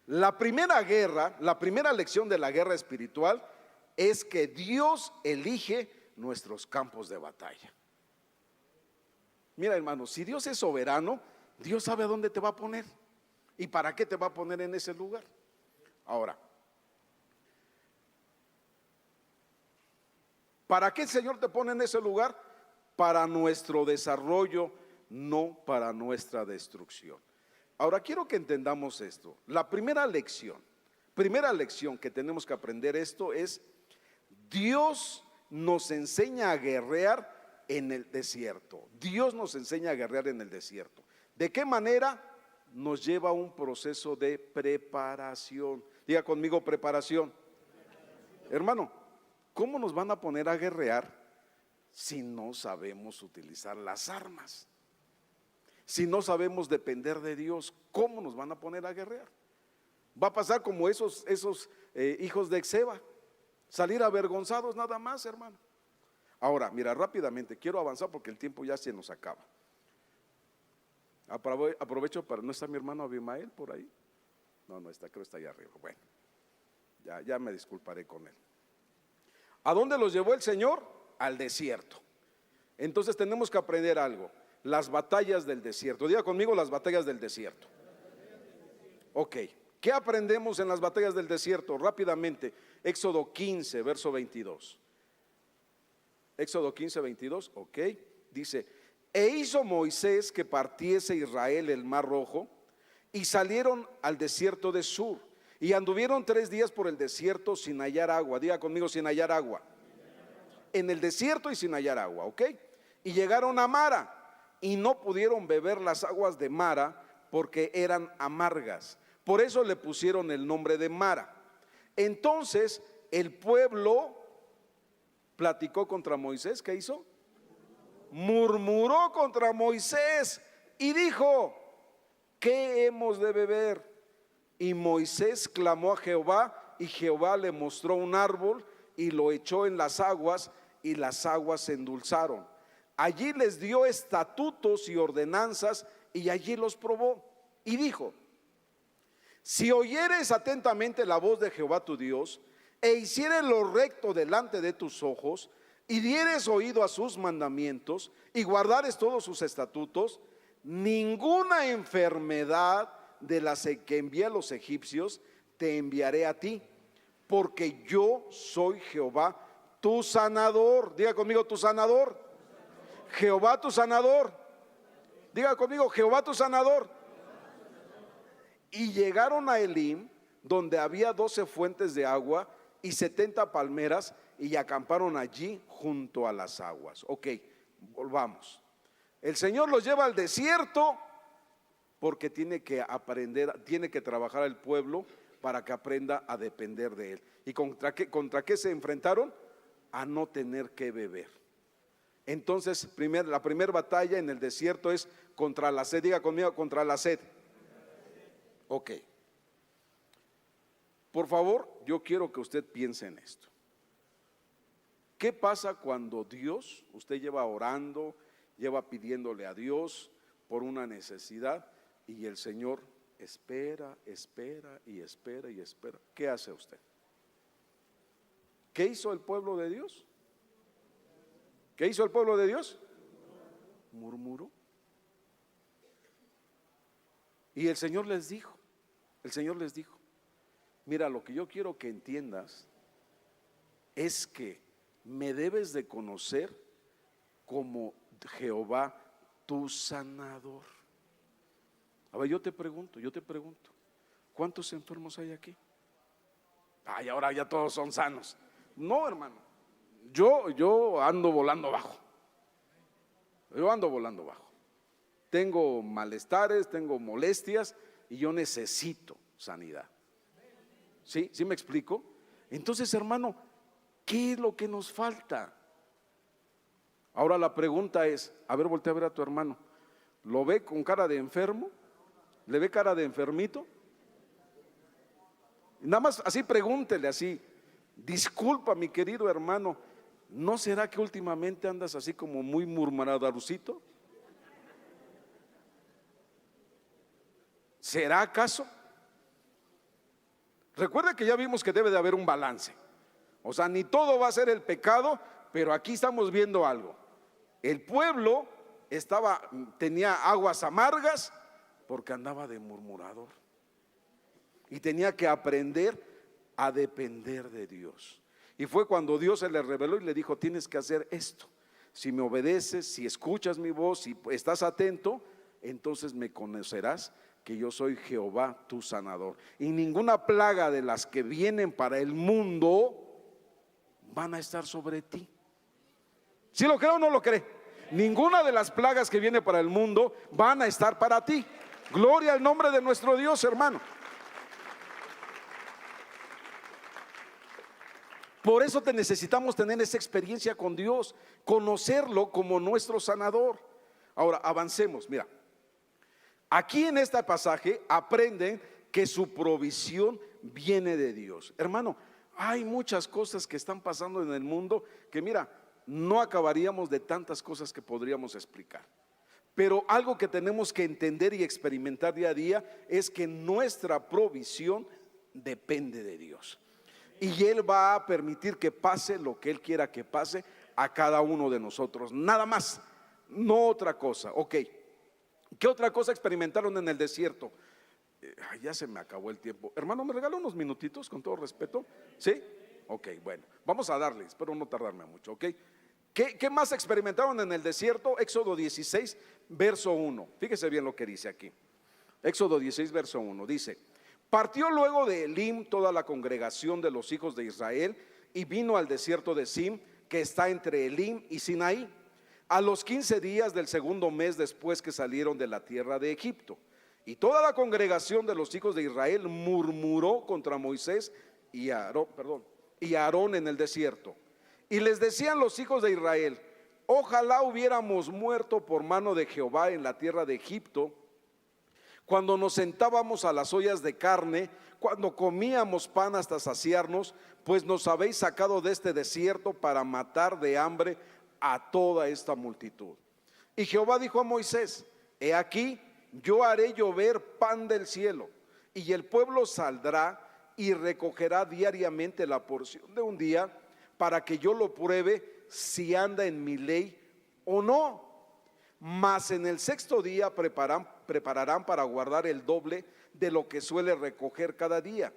la primera guerra, la primera lección de la guerra espiritual es que Dios elige nuestros campos de batalla. Mira, hermano, si Dios es soberano, Dios sabe a dónde te va a poner y para qué te va a poner en ese lugar. Ahora, ¿para qué el Señor te pone en ese lugar? Para nuestro desarrollo, no para nuestra destrucción. Ahora quiero que entendamos esto. La primera lección primera lección que tenemos que aprender esto es: Dios nos enseña a guerrear en el desierto. Dios nos enseña a guerrear en el desierto. ¿De qué manera? Nos lleva a un proceso de preparación. Diga conmigo: preparación. Hermano, ¿cómo nos van a poner a guerrear si no sabemos utilizar las armas? Si no sabemos depender de Dios, ¿cómo nos van a poner a guerrear? Va a pasar como esos hijos de Exeba, salir avergonzados nada más, hermano. Ahora, mira, rápidamente, quiero avanzar porque el tiempo ya se nos acaba. Aprovecho para, ¿no está mi hermano Abimael por ahí? No está, creo que está allá arriba. Bueno, ya me disculparé con él. ¿A dónde los llevó el Señor? Al desierto. Entonces tenemos que aprender algo: las batallas del desierto. Diga conmigo: las batallas del desierto. Ok, ¿qué aprendemos en las batallas del desierto? Rápidamente, Éxodo 15, verso 22. Éxodo 15, 22, ok. Dice: e hizo Moisés que partiese Israel el mar Rojo, y salieron al desierto de Sur, y anduvieron 3 días por el desierto sin hallar agua. Diga conmigo: sin hallar agua. En el desierto y sin hallar agua, ok. Y llegaron a Mara, y no pudieron beber las aguas de Mara porque eran amargas. Por eso le pusieron el nombre de Mara. Entonces el pueblo platicó contra Moisés. ¿Qué hizo? Murmuró contra Moisés y dijo: ¿qué hemos de beber? Y Moisés clamó a Jehová, y Jehová le mostró un árbol y lo echó en las aguas, y las aguas se endulzaron. Allí les dio estatutos y ordenanzas, y allí los probó. Y dijo: si oyeres atentamente la voz de Jehová tu Dios, e hicieres lo recto delante de tus ojos, y dieres oído a sus mandamientos, y guardares todos sus estatutos, ninguna enfermedad de las que envié a los egipcios te enviaré a ti, porque yo soy Jehová tu sanador. Diga conmigo: tu sanador. Jehová tu sanador. Diga conmigo: Jehová tu sanador. Y llegaron a Elim, donde había 12 fuentes de agua y 70 palmeras, y acamparon allí junto a las aguas. Ok, volvamos. El Señor los lleva al desierto porque tiene que aprender, tiene que trabajar el pueblo para que aprenda a depender de Él. ¿Y contra qué se enfrentaron? A no tener que beber. Entonces, la primera batalla en el desierto es contra la sed. Diga conmigo: contra la sed. Ok. Por favor, yo quiero que usted piense en esto. ¿Qué pasa cuando Dios, usted lleva orando, lleva pidiéndole a Dios por una necesidad, y el Señor espera, espera y espera y espera? ¿Qué hace usted? ¿Qué hizo el pueblo de Dios? ¿Qué hizo el pueblo de Dios? Murmuró. Y el Señor les dijo: mira, lo que yo quiero que entiendas es que me debes de conocer como Jehová tu sanador. A ver, yo te pregunto, ¿cuántos enfermos hay aquí? Ay, ahora ya todos son sanos. No, hermano, yo ando volando bajo. Tengo malestares, tengo molestias, y yo necesito sanidad. ¿Sí? ¿Sí me explico? Entonces, hermano, ¿qué es lo que nos falta? Ahora la pregunta es, a ver, voltea a ver a tu hermano. ¿Lo ve con cara de enfermo? ¿Le ve cara de enfermito? Nada más así pregúntele así: disculpa, mi querido hermano, ¿no será que últimamente andas así como muy murmuradorucito? ¿Será acaso? Recuerda que ya vimos que debe de haber un balance. O sea, ni todo va a ser el pecado, pero aquí estamos viendo algo. El pueblo tenía aguas amargas porque andaba de murmurador, y tenía que aprender a depender de Dios. Y fue cuando Dios se le reveló y le dijo: tienes que hacer esto. Si me obedeces, si escuchas mi voz, si estás atento, entonces me conocerás que yo soy Jehová tu sanador. Y ninguna plaga de las que vienen para el mundo van a estar sobre ti. ¿Sí lo cree o no lo cree? Ninguna de las plagas que viene para el mundo van a estar para ti. Gloria al nombre de nuestro Dios, hermano. Por eso necesitamos tener esa experiencia con Dios, conocerlo como nuestro sanador. Ahora avancemos, mira. Aquí en este pasaje aprenden que su provisión viene de Dios. Hermano, hay muchas cosas que están pasando en el mundo que mira, no acabaríamos de tantas cosas que podríamos explicar. Pero algo que tenemos que entender y experimentar día a día es que nuestra provisión depende de Dios. Y Él va a permitir que pase lo que Él quiera que pase a cada uno de nosotros. Nada más, no otra cosa. Ok, ¿qué otra cosa experimentaron en el desierto? Ya se me acabó el tiempo. Hermano, ¿me regala unos minutitos con todo respeto? ¿Sí? Ok, bueno, vamos a darle, espero no tardarme mucho, ok. ¿Qué más experimentaron en el desierto? Éxodo 16, verso 1. Fíjese bien lo que dice aquí. Éxodo 16, verso 1. Dice: partió luego de Elim toda la congregación de los hijos de Israel y vino al desierto de Sim, que está entre Elim y Sinaí, a los 15 días del segundo mes después que salieron de la tierra de Egipto. Y toda la congregación de los hijos de Israel murmuró contra Moisés y Aarón en el desierto. Y les decían los hijos de Israel: ojalá hubiéramos muerto por mano de Jehová en la tierra de Egipto, cuando nos sentábamos a las ollas de carne, cuando comíamos pan hasta saciarnos, pues nos habéis sacado de este desierto para matar de hambre a toda esta multitud. Y Jehová dijo a Moisés: he aquí, yo haré llover pan del cielo, y el pueblo saldrá y recogerá diariamente la porción de un día, para que yo lo pruebe si anda en mi ley o no. Mas en el sexto día prepararán para guardar el doble de lo que suele recoger cada día.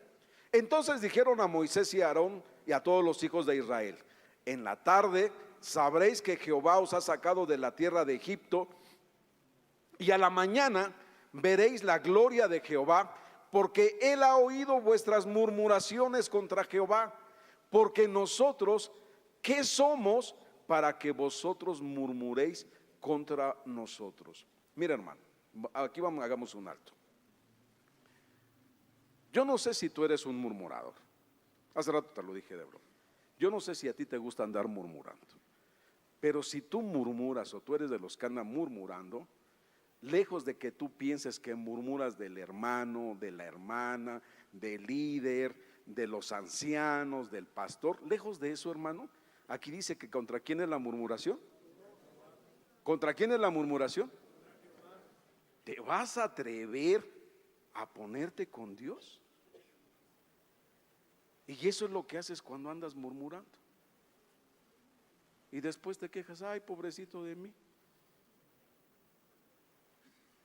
Entonces dijeron a Moisés y a Aarón y a todos los hijos de Israel: en la tarde sabréis que Jehová os ha sacado de la tierra de Egipto, y a la mañana veréis la gloria de Jehová, porque él ha oído vuestras murmuraciones contra Jehová. Porque nosotros, ¿qué somos para que vosotros murmuréis contra nosotros? Mira, hermano, aquí hagamos un alto. Yo no sé si tú eres un murmurador. Hace rato te lo dije de broma. Yo no sé si a ti te gusta andar murmurando. Pero si tú murmuras o tú eres de los que andan murmurando, lejos de que tú pienses que murmuras del hermano, de la hermana, del líder, de los ancianos, del pastor, lejos de eso, hermano, aquí dice que ¿contra quién es la murmuración? ¿Contra quién es la murmuración? ¿Te vas a atrever a ponerte con Dios? Y eso es lo que haces cuando andas murmurando. Y después te quejas: ay, pobrecito de mí.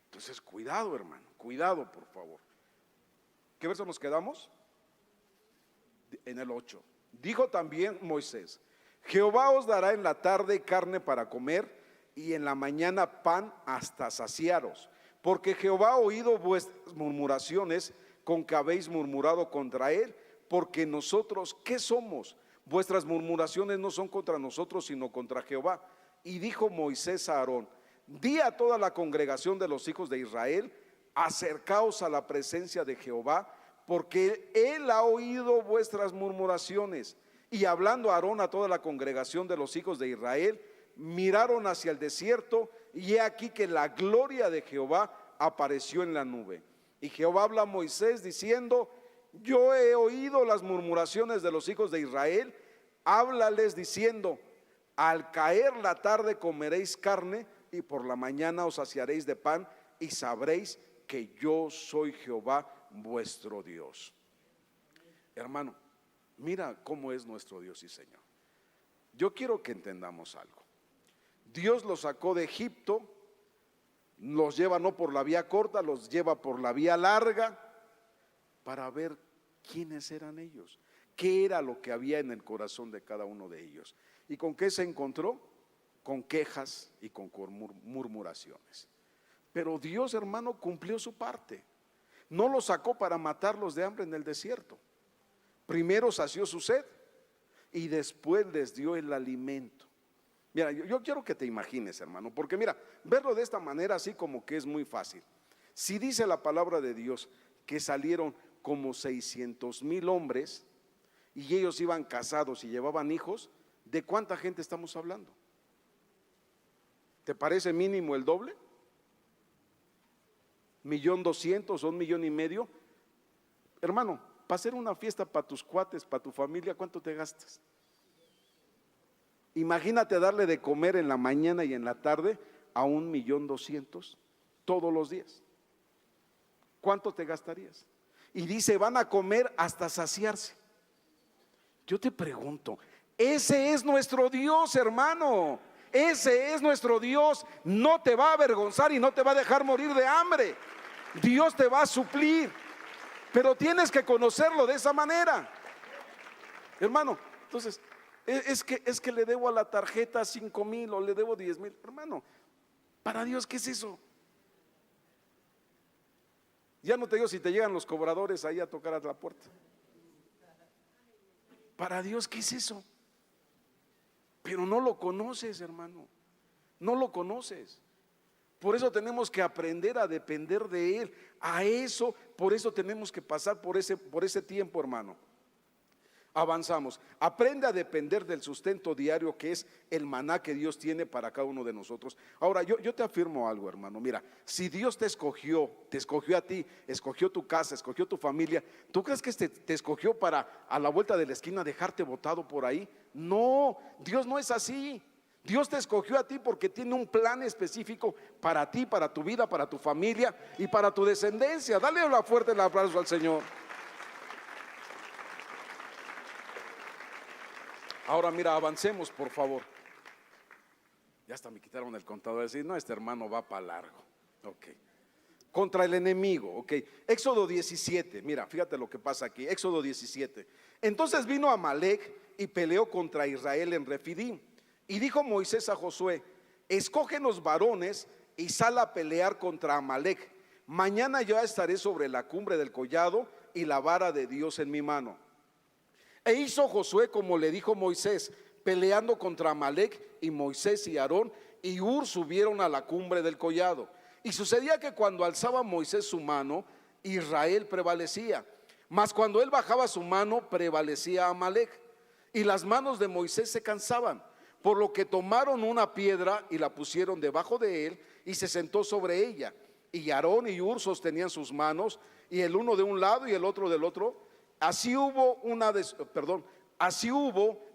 Entonces, cuidado, hermano, cuidado, por favor. ¿Qué verso nos quedamos? En el 8. Dijo también Moisés: Jehová os dará en la tarde carne para comer, y en la mañana pan hasta saciaros, porque Jehová ha oído vuestras murmuraciones con que habéis murmurado contra él. Porque nosotros, ¿qué somos? Vuestras murmuraciones no son contra nosotros, sino contra Jehová. Y dijo Moisés a Aarón: di a toda la congregación de los hijos de Israel: acercaos a la presencia de Jehová, porque él ha oído vuestras murmuraciones. Y hablando Aarón a toda la congregación de los hijos de Israel, miraron hacia el desierto, y he aquí que la gloria de Jehová apareció en la nube. Y Jehová habla a Moisés diciendo: yo he oído las murmuraciones de los hijos de Israel, háblales diciendo: al caer la tarde comeréis carne, y por la mañana os saciaréis de pan, y sabréis que yo soy Jehová vuestro Dios. Hermano, mira cómo es nuestro Dios y Señor. Yo quiero que entendamos algo. Dios los sacó de Egipto, los lleva no por la vía corta, los lleva por la vía larga, para ver quiénes eran ellos, qué era lo que había en el corazón de cada uno de ellos. ¿Y con qué se encontró? Con quejas y con murmuraciones. Pero Dios, hermano, cumplió su parte. No los sacó para matarlos de hambre en el desierto. Primero sació su sed y después les dio el alimento. Mira, yo quiero que te imagines, hermano, porque mira, verlo de esta manera así como que es muy fácil. Si dice la palabra de Dios que salieron como 600,000 hombres y ellos iban casados y llevaban hijos, ¿de cuánta gente estamos hablando? ¿Te parece mínimo el doble? 1,200,000 o 1,500,000. Hermano, para hacer una fiesta para tus cuates, para tu familia, ¿cuánto te gastas? Imagínate darle de comer en la mañana y en la tarde a 1,200,000 todos los días. ¿Cuánto te gastarías? Y dice, van a comer hasta saciarse. Yo te pregunto, ese es nuestro Dios, hermano. Ese es nuestro Dios. No te va a avergonzar y no te va a dejar morir de hambre. Dios te va a suplir, pero tienes que conocerlo de esa manera, hermano. Entonces, es que le debo a la tarjeta 5,000 o le debo 10,000. Hermano, para Dios, ¿qué es eso? Ya no te digo si te llegan los cobradores ahí a tocar a la puerta. Para Dios, ¿qué es eso? Pero no lo conoces, hermano. No lo conoces. Por eso tenemos que aprender a depender de Él. Por eso tenemos que pasar por ese tiempo, hermano. Avanzamos. Aprende a depender del sustento diario que es el maná que Dios tiene para cada uno de nosotros. Ahora, yo te afirmo algo, hermano. Mira, si Dios te escogió a ti, escogió tu casa, escogió tu familia, ¿tú crees que te escogió para a la vuelta de la esquina dejarte botado por ahí? No, Dios no es así. Dios te escogió a ti porque tiene un plan específico para ti, para tu vida, para tu familia y para tu descendencia. Dale una fuerte el aplauso al Señor. Ahora mira, avancemos por favor. Ya hasta me quitaron el contador, decir, no, este hermano va para largo. Ok. Contra el enemigo, ok. Éxodo 17, mira, fíjate lo que pasa aquí. Éxodo 17. Entonces vino Amalec y peleó contra Israel en Refidim. Y dijo Moisés a Josué, escógenos varones y sal a pelear contra Amalec. Mañana yo estaré sobre la cumbre del collado y la vara de Dios en mi mano. E hizo Josué como le dijo Moisés, peleando contra Amalec, y Moisés y Aarón y Hur subieron a la cumbre del collado. Y sucedía que cuando alzaba Moisés su mano, Israel prevalecía, mas cuando él bajaba su mano, prevalecía Amalec. Y las manos de Moisés se cansaban, por lo que tomaron una piedra y la pusieron debajo de él, y se sentó sobre ella. Y Aarón y Hur sostenían sus manos, y el uno de un lado y el otro del otro. Así hubo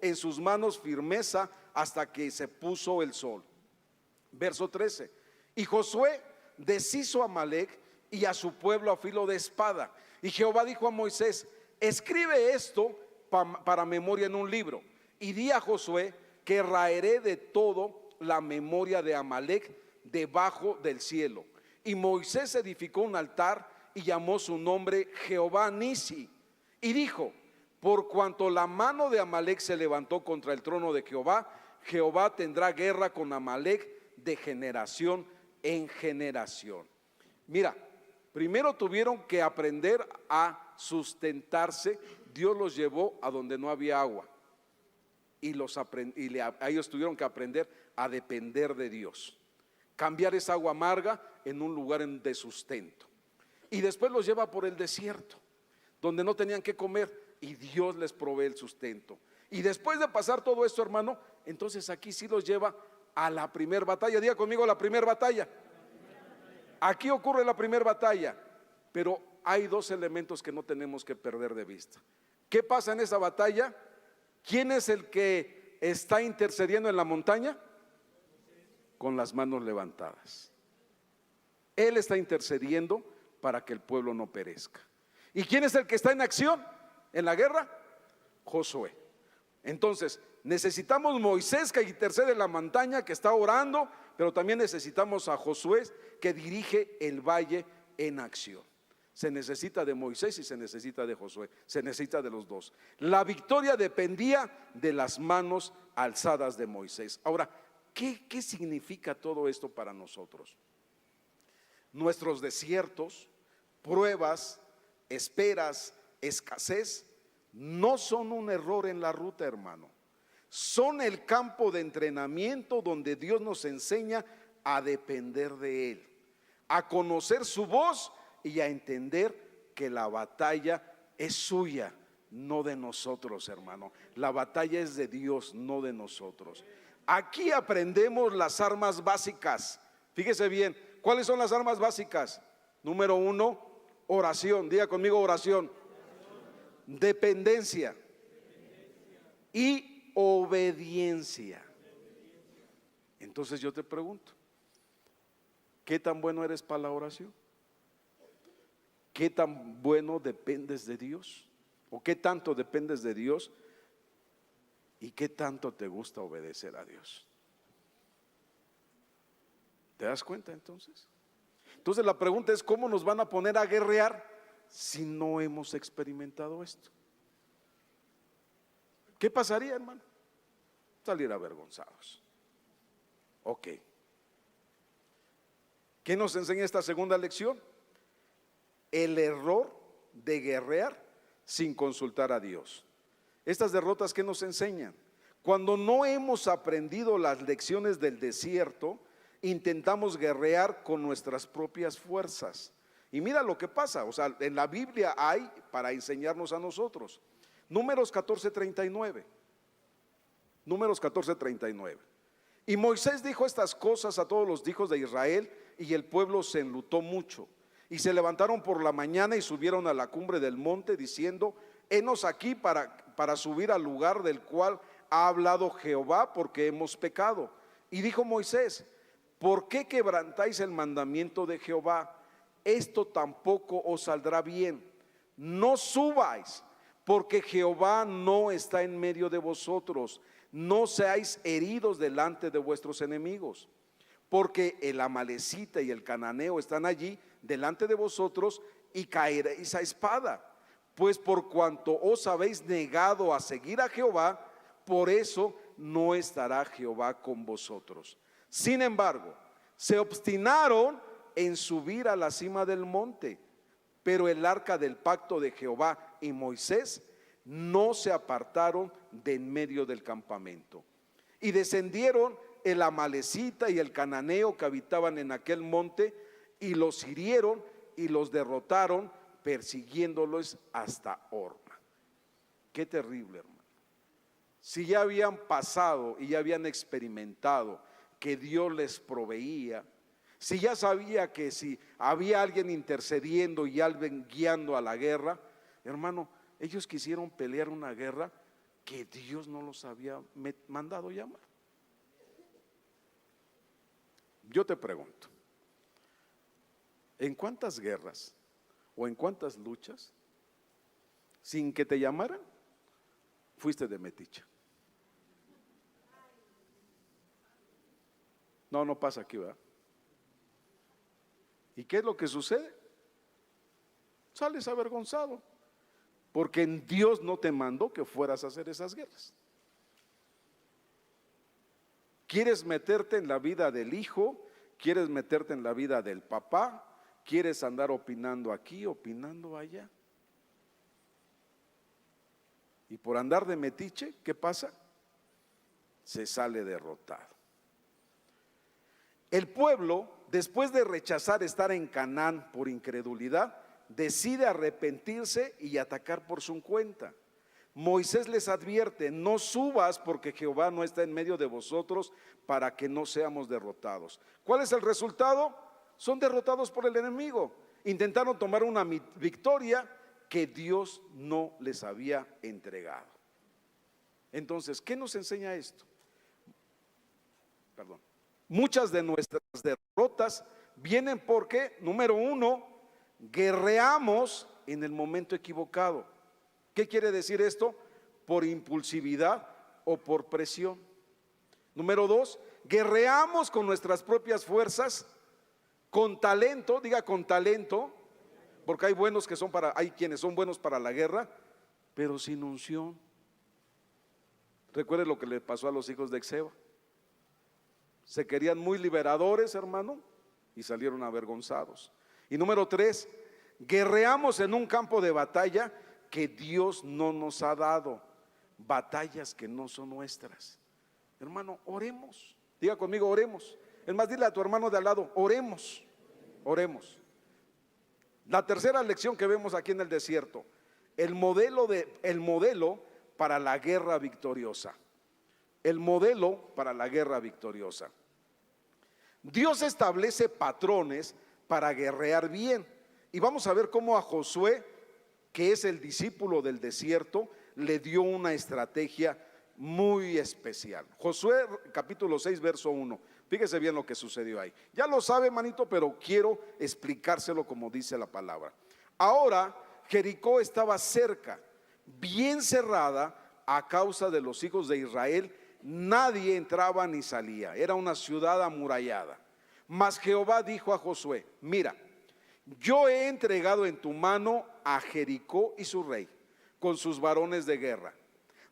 en sus manos firmeza hasta que se puso el sol. Verso 13. Y Josué deshizo a Amalec y a su pueblo a filo de espada. Y Jehová dijo a Moisés, escribe esto para memoria en un libro, y di a Josué que raeré de todo la memoria de Amalec debajo del cielo. Y Moisés edificó un altar y llamó su nombre Jehová Nisi. Y dijo, por cuanto la mano de Amalec se levantó contra el trono de Jehová, Jehová tendrá guerra con Amalec de generación en generación. Mira, primero tuvieron que aprender a sustentarse. Dios los llevó a donde no había agua y ellos tuvieron que aprender a depender de Dios, cambiar esa agua amarga en un lugar de sustento. Y después los lleva por el desierto, donde no tenían que comer, y Dios les provee el sustento. Y después de pasar todo esto, hermano, entonces aquí sí los lleva a la primera batalla. Diga conmigo, la primera batalla. Aquí ocurre la primera batalla, pero hay dos elementos que no tenemos que perder de vista. ¿Qué pasa en esa batalla? ¿Quién es el que está intercediendo en la montaña? Con las manos levantadas. Él está intercediendo para que el pueblo no perezca. ¿Y quién es el que está en acción en la guerra? Josué. Entonces necesitamos Moisés que intercede en la montaña, que está orando, pero también necesitamos a Josué que dirige el valle en acción. Se necesita de Moisés y se necesita de Josué, se necesita de los dos. La victoria dependía de las manos alzadas de Moisés. Ahora, ¿qué significa todo esto para nosotros? Nuestros desiertos, pruebas, esperas, escasez, no son un error en la ruta, hermano. Son el campo de entrenamiento donde Dios nos enseña a depender de Él, a conocer su voz y a entender que la batalla es suya, no de nosotros, hermano. La batalla es de Dios, no de nosotros. Aquí aprendemos las armas básicas. Fíjese bien, ¿cuáles son las armas básicas? Número 1, oración. Diga conmigo, oración. Dependencia y obediencia. Entonces yo te pregunto, ¿qué tan bueno eres para la oración? ¿Qué tan bueno dependes de Dios? ¿O qué tanto dependes de Dios? ¿Y qué tanto te gusta obedecer a Dios? ¿Te das cuenta entonces? Entonces la pregunta es, ¿cómo nos van a poner a guerrear si no hemos experimentado esto? ¿Qué pasaría, hermano? Salir avergonzados. Ok. ¿Qué nos enseña esta segunda lección? El error de guerrear sin consultar a Dios. Estas derrotas, ¿qué nos enseñan? Cuando no hemos aprendido las lecciones del desierto, intentamos guerrear con nuestras propias fuerzas. Y mira lo que pasa, o sea, en la Biblia hay para enseñarnos a nosotros. Números 14:39. Números 14:39. Y Moisés dijo estas cosas a todos los hijos de Israel, y el pueblo se enlutó mucho. Y se levantaron por la mañana y subieron a la cumbre del monte, diciendo: henos aquí para subir al lugar del cual ha hablado Jehová, porque hemos pecado. Y dijo Moisés: ¿por qué quebrantáis el mandamiento de Jehová? Esto tampoco os saldrá bien. No subáis, porque Jehová no está en medio de vosotros. No seáis heridos delante de vuestros enemigos, porque el amalecita y el cananeo están allí delante de vosotros, y caeréis a espada. Pues por cuanto os habéis negado a seguir a Jehová, por eso no estará Jehová con vosotros. Sin embargo, se obstinaron en subir a la cima del monte, pero el arca del pacto de Jehová y Moisés no se apartaron de en medio del campamento. Y descendieron el amalecita y el cananeo que habitaban en aquel monte, y los hirieron y los derrotaron, persiguiéndolos hasta Horma. Qué terrible, hermano. Si ya habían pasado y ya habían experimentado que Dios les proveía, si ya sabía que si había alguien intercediendo y alguien guiando a la guerra, hermano, ellos quisieron pelear una guerra que Dios no los había mandado llamar. Yo te pregunto, ¿en cuántas guerras o en cuántas luchas, sin que te llamaran, fuiste de metiche? No pasa aquí, ¿verdad? ¿Y qué es lo que sucede? Sales avergonzado, porque Dios no te mandó que fueras a hacer esas guerras. ¿Quieres meterte en la vida del hijo? ¿Quieres meterte en la vida del papá? ¿Quieres andar opinando aquí, opinando allá? Y por andar de metiche, ¿qué pasa? Se sale derrotado. El pueblo, después de rechazar estar en Canaán por incredulidad, decide arrepentirse y atacar por su cuenta. Moisés les advierte: no subas, porque Jehová no está en medio de vosotros, para que no seamos derrotados. ¿Cuál es el resultado? Son derrotados por el enemigo. Intentaron tomar una victoria que Dios no les había entregado. Entonces, ¿qué nos enseña esto? Muchas de nuestras derrotas vienen porque, número 1, guerreamos en el momento equivocado. ¿Qué quiere decir esto? Por impulsividad o por presión. Número 2, guerreamos con nuestras propias fuerzas, con talento, diga con talento, porque hay quienes son buenos para la guerra, pero sin unción. Recuerde lo que le pasó a los hijos de Exeba. Se querían muy liberadores, hermano, y salieron avergonzados. Y número 3, Guerreamos en un campo de batalla que Dios no nos ha dado, batallas que no son nuestras. Hermano, oremos. Diga conmigo, oremos. Es más, dile a tu hermano de al lado, oremos, oremos. La tercera lección que vemos aquí en el desierto, el modelo para la guerra victoriosa. El modelo para la guerra victoriosa. Dios establece patrones para guerrear bien. Y vamos a ver cómo a Josué, que es el discípulo del desierto, le dio una estrategia muy especial. Josué capítulo 6 verso 1. Fíjese bien lo que sucedió ahí. Ya lo sabe, manito, pero quiero explicárselo como dice la palabra. Ahora Jericó estaba cerca, bien cerrada a causa de los hijos de Israel. Nadie entraba ni salía, era una ciudad amurallada. Mas Jehová dijo a Josué: mira, yo he entregado en tu mano a Jericó y su rey, con sus varones de guerra.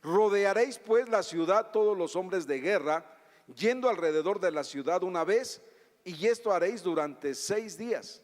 Rodearéis pues la ciudad todos los hombres de guerra, yendo alrededor de la ciudad una vez, y esto haréis durante 6 días.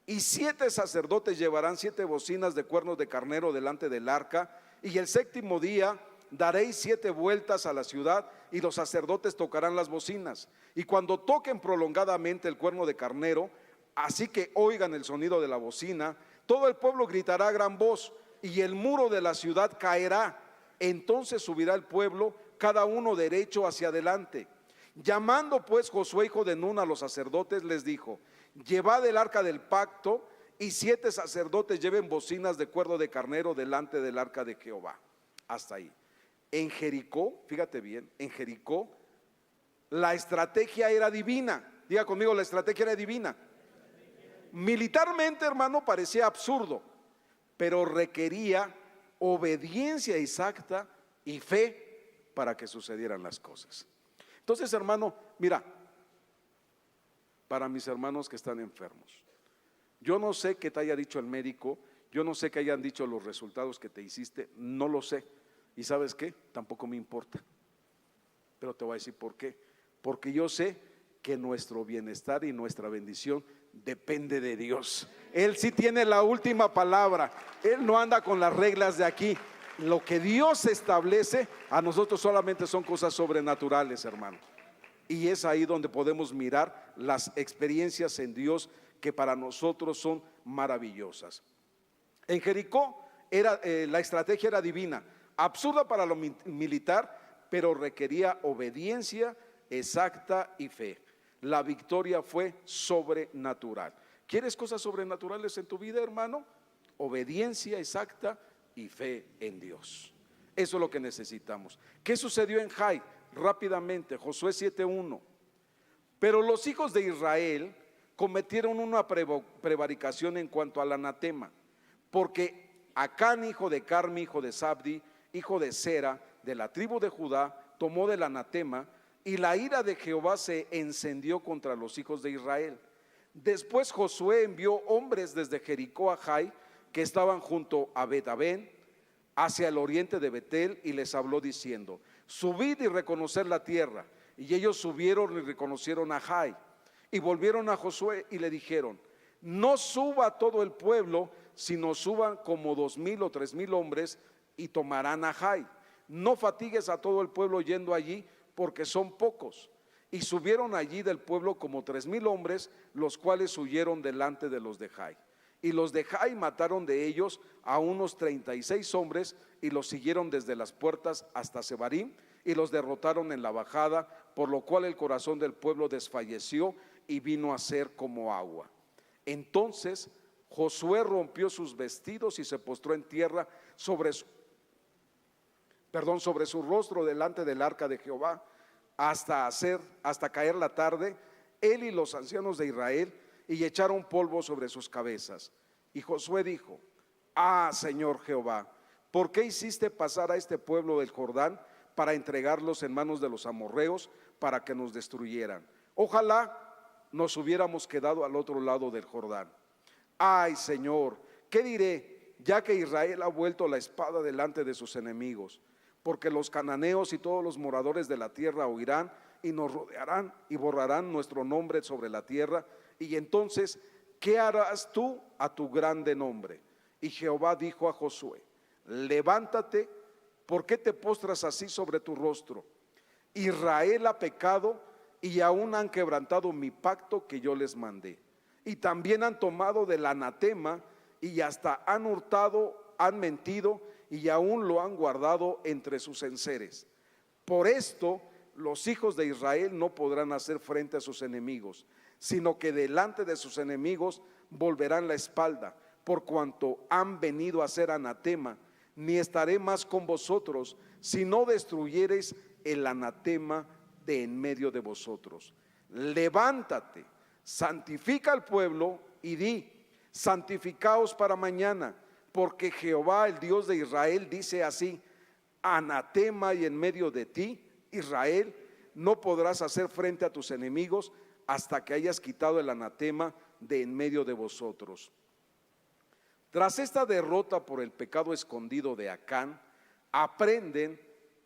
Y 7 sacerdotes llevarán 7 bocinas de cuernos de carnero delante del arca, y el 7º día daréis 7 vueltas a la ciudad, y los sacerdotes tocarán las bocinas. Y cuando toquen prolongadamente el cuerno de carnero, así que oigan el sonido de la bocina, todo el pueblo gritará a gran voz, y el muro de la ciudad caerá. Entonces subirá el pueblo, cada uno derecho hacia adelante. Llamando pues Josué hijo de Nun a los sacerdotes, les dijo: llevad el arca del pacto, y 7 sacerdotes lleven bocinas de cuerno de carnero delante del arca de Jehová. Hasta ahí. En Jericó, fíjate bien, en Jericó la estrategia era divina. Diga conmigo, la estrategia era divina. Militarmente, hermano, parecía absurdo, pero requería obediencia exacta y fe para que sucedieran las cosas. Entonces, hermano, mira, para mis hermanos que están enfermos, yo no sé qué te haya dicho el médico, yo no sé qué hayan dicho los resultados que te hiciste, no lo sé. ¿Y sabes qué? Tampoco me importa. Pero te voy a decir por qué. Porque yo sé que nuestro bienestar y nuestra bendición depende de Dios. Él sí tiene la última palabra. Él no anda con las reglas de aquí. Lo que Dios establece a nosotros solamente son cosas sobrenaturales, hermano. Y es ahí donde podemos mirar las experiencias en Dios que para nosotros son maravillosas. En Jericó la estrategia era divina, absurda para lo militar, pero requería obediencia exacta y fe. La victoria fue sobrenatural. ¿Quieres cosas sobrenaturales en tu vida, hermano? Obediencia exacta y fe en Dios. Eso es lo que necesitamos. ¿Qué sucedió en Jai? Rápidamente, Josué 7:1. Pero los hijos de Israel cometieron una prevaricación en cuanto al anatema, porque Acán, hijo de Carmi, hijo de Sabdi, hijo de Sera, de la tribu de Judá, tomó del anatema, y la ira de Jehová se encendió contra los hijos de Israel. Después Josué envió hombres desde Jericó a Jai, que estaban junto a Bet-Aven, hacia el oriente de Betel, y les habló diciendo: subid y reconocer la tierra. Y ellos subieron y reconocieron a Jai. Y volvieron a Josué y le dijeron: no suba todo el pueblo, sino suban como 2,000 o 3,000 hombres, y tomarán a Jai. No fatigues a todo el pueblo yendo allí, porque son pocos. Y subieron allí del pueblo como 3,000 hombres, los cuales huyeron delante de los de Jai. Y los de Jai mataron de ellos a unos 36 hombres, y los siguieron desde las puertas hasta Sebarim, y los derrotaron en la bajada, por lo cual el corazón del pueblo desfalleció y vino a ser como agua. Entonces Josué rompió sus vestidos y se postró en tierra sobre su rostro delante del arca de Jehová, hasta caer la tarde, él y los ancianos de Israel, y echaron polvo sobre sus cabezas. Y Josué dijo: ah, Señor Jehová, ¿por qué hiciste pasar a este pueblo del Jordán para entregarlos en manos de los amorreos para que nos destruyeran? Ojalá nos hubiéramos quedado al otro lado del Jordán. Ay, Señor, ¿qué diré? Ya que Israel ha vuelto la espada delante de sus enemigos, porque los cananeos y todos los moradores de la tierra oirán y nos rodearán y borrarán nuestro nombre sobre la tierra, y entonces ¿qué harás tú a tu grande nombre? Y Jehová dijo a Josué: levántate, ¿por qué te postras así sobre tu rostro? Israel ha pecado y aún han quebrantado mi pacto que yo les mandé. Y también han tomado del anatema y hasta han hurtado, han mentido y aún lo han guardado entre sus enseres. Por esto los hijos de Israel no podrán hacer frente a sus enemigos, sino que delante de sus enemigos volverán la espalda, por cuanto han venido a ser anatema. Ni estaré más con vosotros, si no destruyereis el anatema de en medio de vosotros. Levántate, santifica al pueblo y di: santificaos para mañana, porque Jehová, el Dios de Israel, dice así: anatema y en medio de ti, Israel, no podrás hacer frente a tus enemigos hasta que hayas quitado el anatema de en medio de vosotros. Tras esta derrota por el pecado escondido de Acán, aprenden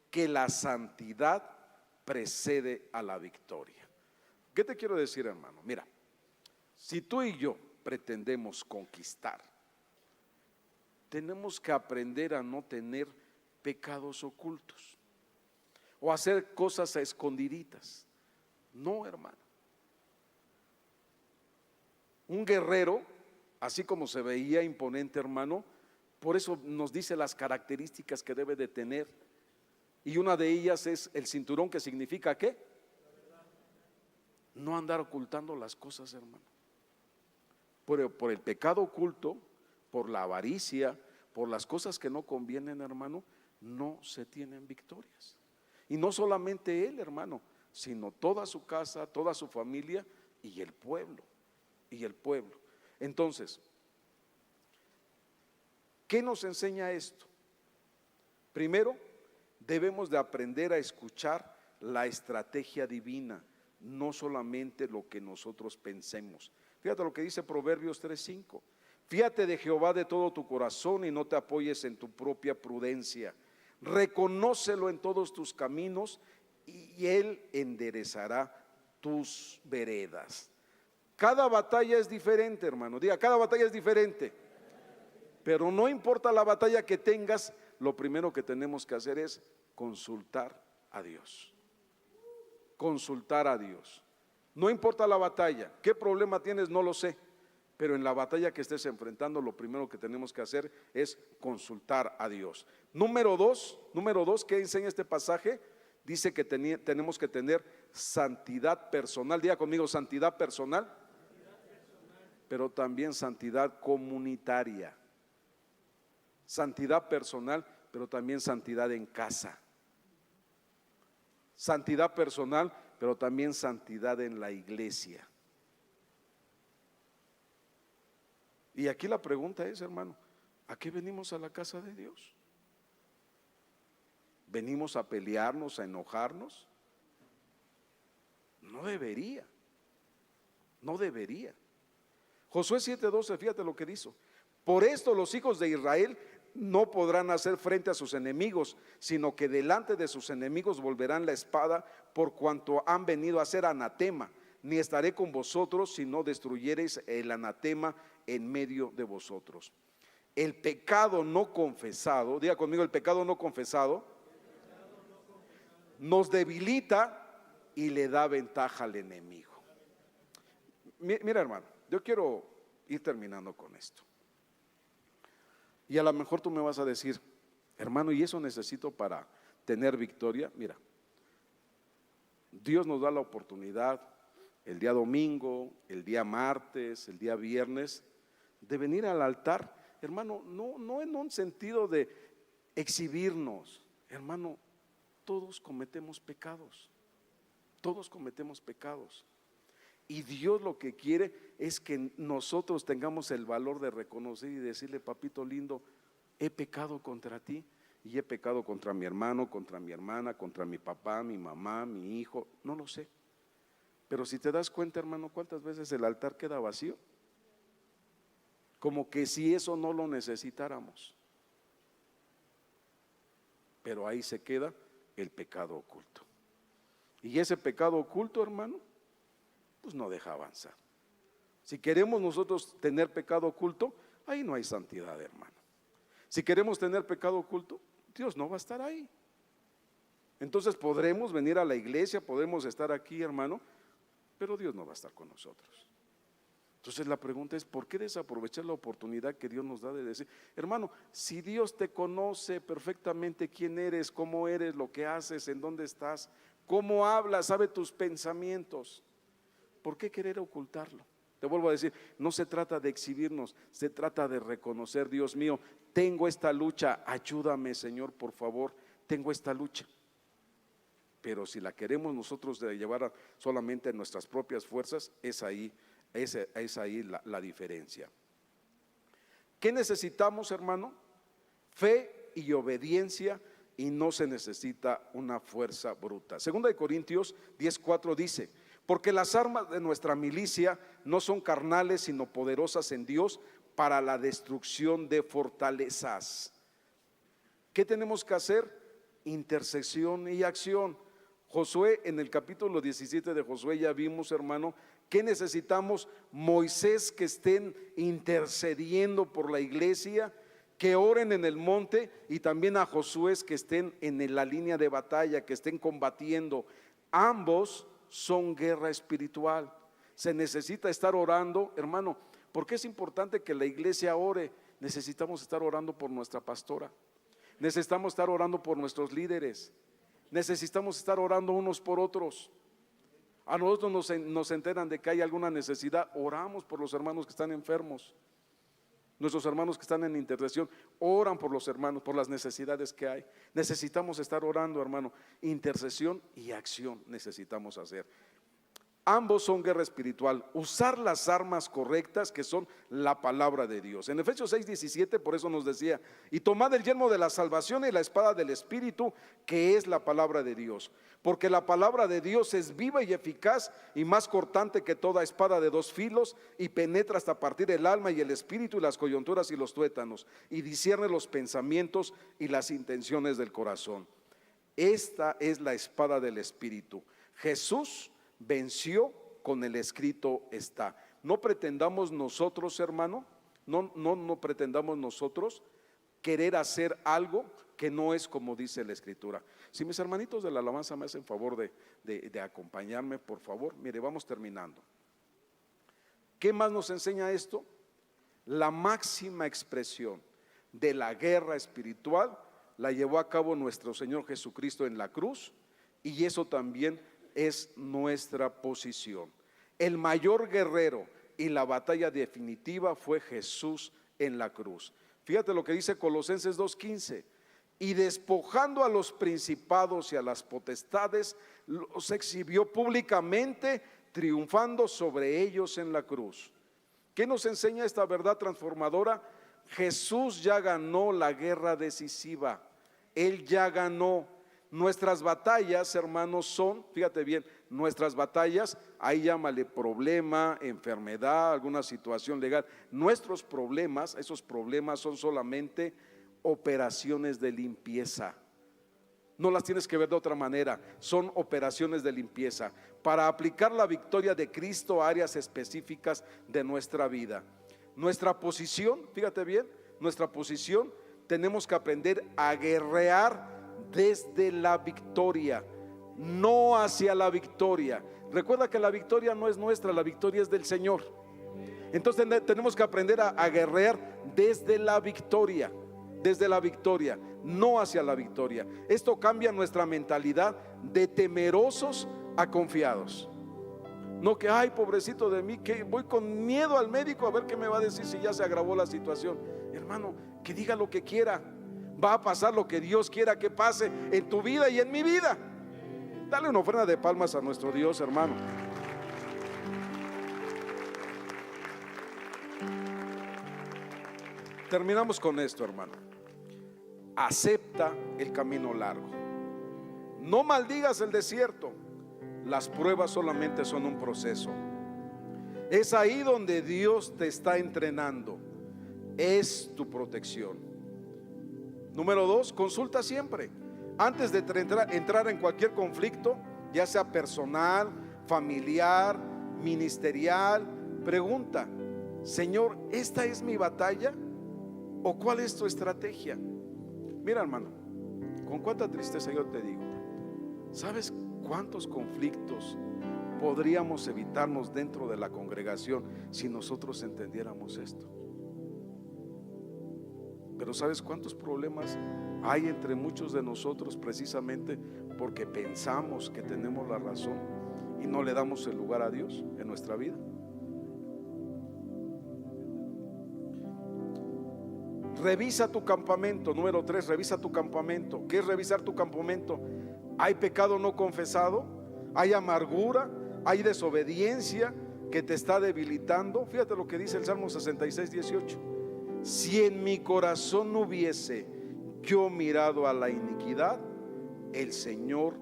que la santidad precede a la victoria. ¿Qué te quiero decir, hermano? Mira, si tú y yo pretendemos conquistar, tenemos que aprender a no tener pecados ocultos o hacer cosas a escondiditas. No, hermano. Un guerrero, así como se veía imponente, hermano, por eso nos dice las características que debe de tener. Y una de ellas es el cinturón, que significa ¿qué? No andar ocultando las cosas, hermano. Por el pecado oculto, por la avaricia, por las cosas que no convienen, hermano, no se tienen victorias. Y no solamente él, hermano, sino toda su casa, toda su familia y el pueblo. Y el pueblo. Entonces, ¿qué nos enseña esto? Primero, debemos de aprender a escuchar la estrategia divina, no solamente lo que nosotros pensemos. Fíjate lo que dice Proverbios 3:5. Fíjate de Jehová de todo tu corazón y no te apoyes en tu propia prudencia. Reconócelo en todos tus caminos y Él enderezará tus veredas. Cada batalla es diferente, hermano. Diga, cada batalla es diferente. Pero no importa la batalla que tengas, lo primero que tenemos que hacer es consultar a Dios. Consultar a Dios. No importa la batalla, qué problema tienes, no lo sé, pero en la batalla que estés enfrentando, lo primero que tenemos que hacer es consultar a Dios. Número dos, ¿qué enseña este pasaje? Dice que tenemos que tener santidad personal. Diga conmigo, santidad personal, pero también santidad comunitaria. Santidad personal, pero también santidad en casa. Santidad personal, pero también santidad en la iglesia. Y aquí la pregunta es, hermano, ¿a qué venimos a la casa de Dios? ¿Venimos a pelearnos, a enojarnos? No debería. No debería. Josué 7:12, fíjate lo que dice: por esto los hijos de Israel no podrán hacer frente a sus enemigos, sino que delante de sus enemigos volverán la espada, por cuanto han venido a ser anatema. Ni estaré con vosotros si no destruyereis el anatema en medio de vosotros. El pecado no confesado, diga conmigo, el pecado no confesado nos debilita y le da ventaja al enemigo. Mira, hermano, yo quiero ir terminando con esto. Y a lo mejor tú me vas a decir, hermano, ¿y eso necesito para tener victoria? Mira, Dios nos da la oportunidad el día domingo, el día martes, el día viernes, de venir al altar, hermano, no en un sentido de exhibirnos, hermano, todos cometemos pecados, todos cometemos pecados. Y Dios lo que quiere es que nosotros tengamos el valor de reconocer y decirle: papito lindo, he pecado contra ti y he pecado contra mi hermano, contra mi hermana, contra mi papá, mi mamá, mi hijo, no lo sé. Pero si te das cuenta, hermano, ¿cuántas veces el altar queda vacío? Como que si eso no lo necesitáramos. Pero ahí se queda el pecado oculto. Y ese pecado oculto, hermano, pues no deja avanzar. Si queremos nosotros tener pecado oculto, ahí no hay santidad, hermano. Si queremos tener pecado oculto, Dios no va a estar ahí. Entonces podremos venir a la iglesia, podemos estar aquí, hermano, pero Dios no va a estar con nosotros. Entonces la pregunta es, ¿por qué desaprovechar la oportunidad que Dios nos da de decir, hermano, si Dios te conoce perfectamente quién eres, cómo eres, lo que haces, en dónde estás, cómo hablas, sabe tus pensamientos, ¿por qué querer ocultarlo? Te vuelvo a decir, no se trata de exhibirnos, se trata de reconocer, Dios mío, tengo esta lucha, ayúdame, Señor, por favor, tengo esta lucha. Pero si la queremos nosotros de llevar solamente en nuestras propias fuerzas, es ahí la diferencia. ¿Qué necesitamos, hermano? Fe y obediencia, y no se necesita una fuerza bruta. Segunda de Corintios 10:4 dice, porque las armas de nuestra milicia no son carnales, sino poderosas en Dios para la destrucción de fortalezas. ¿Qué tenemos que hacer? Intercesión y acción. Josué, en el capítulo 17 de Josué ya vimos, hermano, que necesitamos Moisés que estén intercediendo por la iglesia, que oren en el monte, y también a Josué que estén en la línea de batalla, que estén combatiendo. Ambos son guerra espiritual. Se necesita estar orando, hermano. ¿Por qué es importante que la iglesia ore? Necesitamos estar orando por nuestra pastora, necesitamos estar orando por nuestros líderes, necesitamos estar orando unos por otros. A nosotros nos enteran de que hay alguna necesidad, oramos por los hermanos que están enfermos. Nuestros hermanos que están en intercesión oran por los hermanos, por las necesidades que hay. Necesitamos estar orando, hermano. Intercesión y acción necesitamos hacer. Ambos son guerra espiritual. Usar las armas correctas, que son la palabra de Dios. En Efesios 6:17, por eso nos decía, y tomad el yelmo de la salvación y la espada del Espíritu, que es la palabra de Dios. Porque la palabra de Dios es viva y eficaz, y más cortante que toda espada de dos filos, y penetra hasta partir el alma y el espíritu y las coyunturas y los tuétanos, y discierne los pensamientos y las intenciones del corazón. Esta es la espada del Espíritu. Jesús venció con el escrito está. No pretendamos nosotros, hermano, no pretendamos nosotros querer hacer algo que no es como dice la escritura. Si mis hermanitos de la alabanza me hacen favor de acompañarme, por favor. Mire, vamos terminando. ¿Qué más nos enseña esto? La máxima expresión de la guerra espiritual la llevó a cabo nuestro Señor Jesucristo en la cruz, y eso también es nuestra posición. El mayor guerrero y la batalla definitiva fue Jesús en la cruz. Fíjate lo que dice Colosenses 2:15, y despojando a los principados y a las potestades, los exhibió públicamente, triunfando sobre ellos en la cruz. ¿Qué nos enseña esta verdad transformadora? Jesús ya ganó la guerra decisiva. Él ya ganó. Nuestras batallas, hermanos, son, fíjate bien, nuestras batallas, ahí llámale problema, enfermedad, alguna situación legal. Nuestros problemas, esos problemas son solamente operaciones de limpieza. No las tienes que ver de otra manera, son operaciones de limpieza para aplicar la victoria de Cristo a áreas específicas de nuestra vida. Nuestra posición, fíjate bien, nuestra posición, tenemos que aprender a guerrear desde la victoria, no hacia la victoria. Recuerda que la victoria no es nuestra, la victoria es del Señor. Entonces tenemos que aprender a guerrear desde la victoria, no hacia la victoria. Esto cambia nuestra mentalidad de temerosos a confiados. No que, ay, pobrecito de mí, que voy con miedo al médico a ver qué me va a decir si ya se agravó la situación. Hermano, que diga lo que quiera. Va a pasar lo que Dios quiera que pase en tu vida y en mi vida. Dale una ofrenda de palmas a nuestro Dios, hermano. Terminamos con esto, hermano. Acepta el camino largo. No maldigas el desierto. Las pruebas solamente son un proceso. Es ahí donde Dios te está entrenando. Es tu protección. Número 2, consulta siempre. Antes de entrar en cualquier conflicto, ya sea personal, familiar, ministerial, Pregunta: Señor, ¿esta es mi batalla o cuál es tu estrategia? Mira, hermano, con cuánta tristeza yo te digo, ¿sabes cuántos conflictos podríamos evitarnos dentro de la congregación si nosotros entendiéramos esto? Pero ¿sabes cuántos problemas hay entre muchos de nosotros precisamente porque pensamos que tenemos la razón y no le damos el lugar a Dios en nuestra vida? Revisa tu campamento. Número 3, revisa tu campamento. ¿Qué es revisar tu campamento? ¿Hay pecado no confesado? ¿Hay amargura? ¿Hay desobediencia que te está debilitando? Fíjate lo que dice el Salmo 66, 18. Si en mi corazón no hubiese yo mirado a la iniquidad, el Señor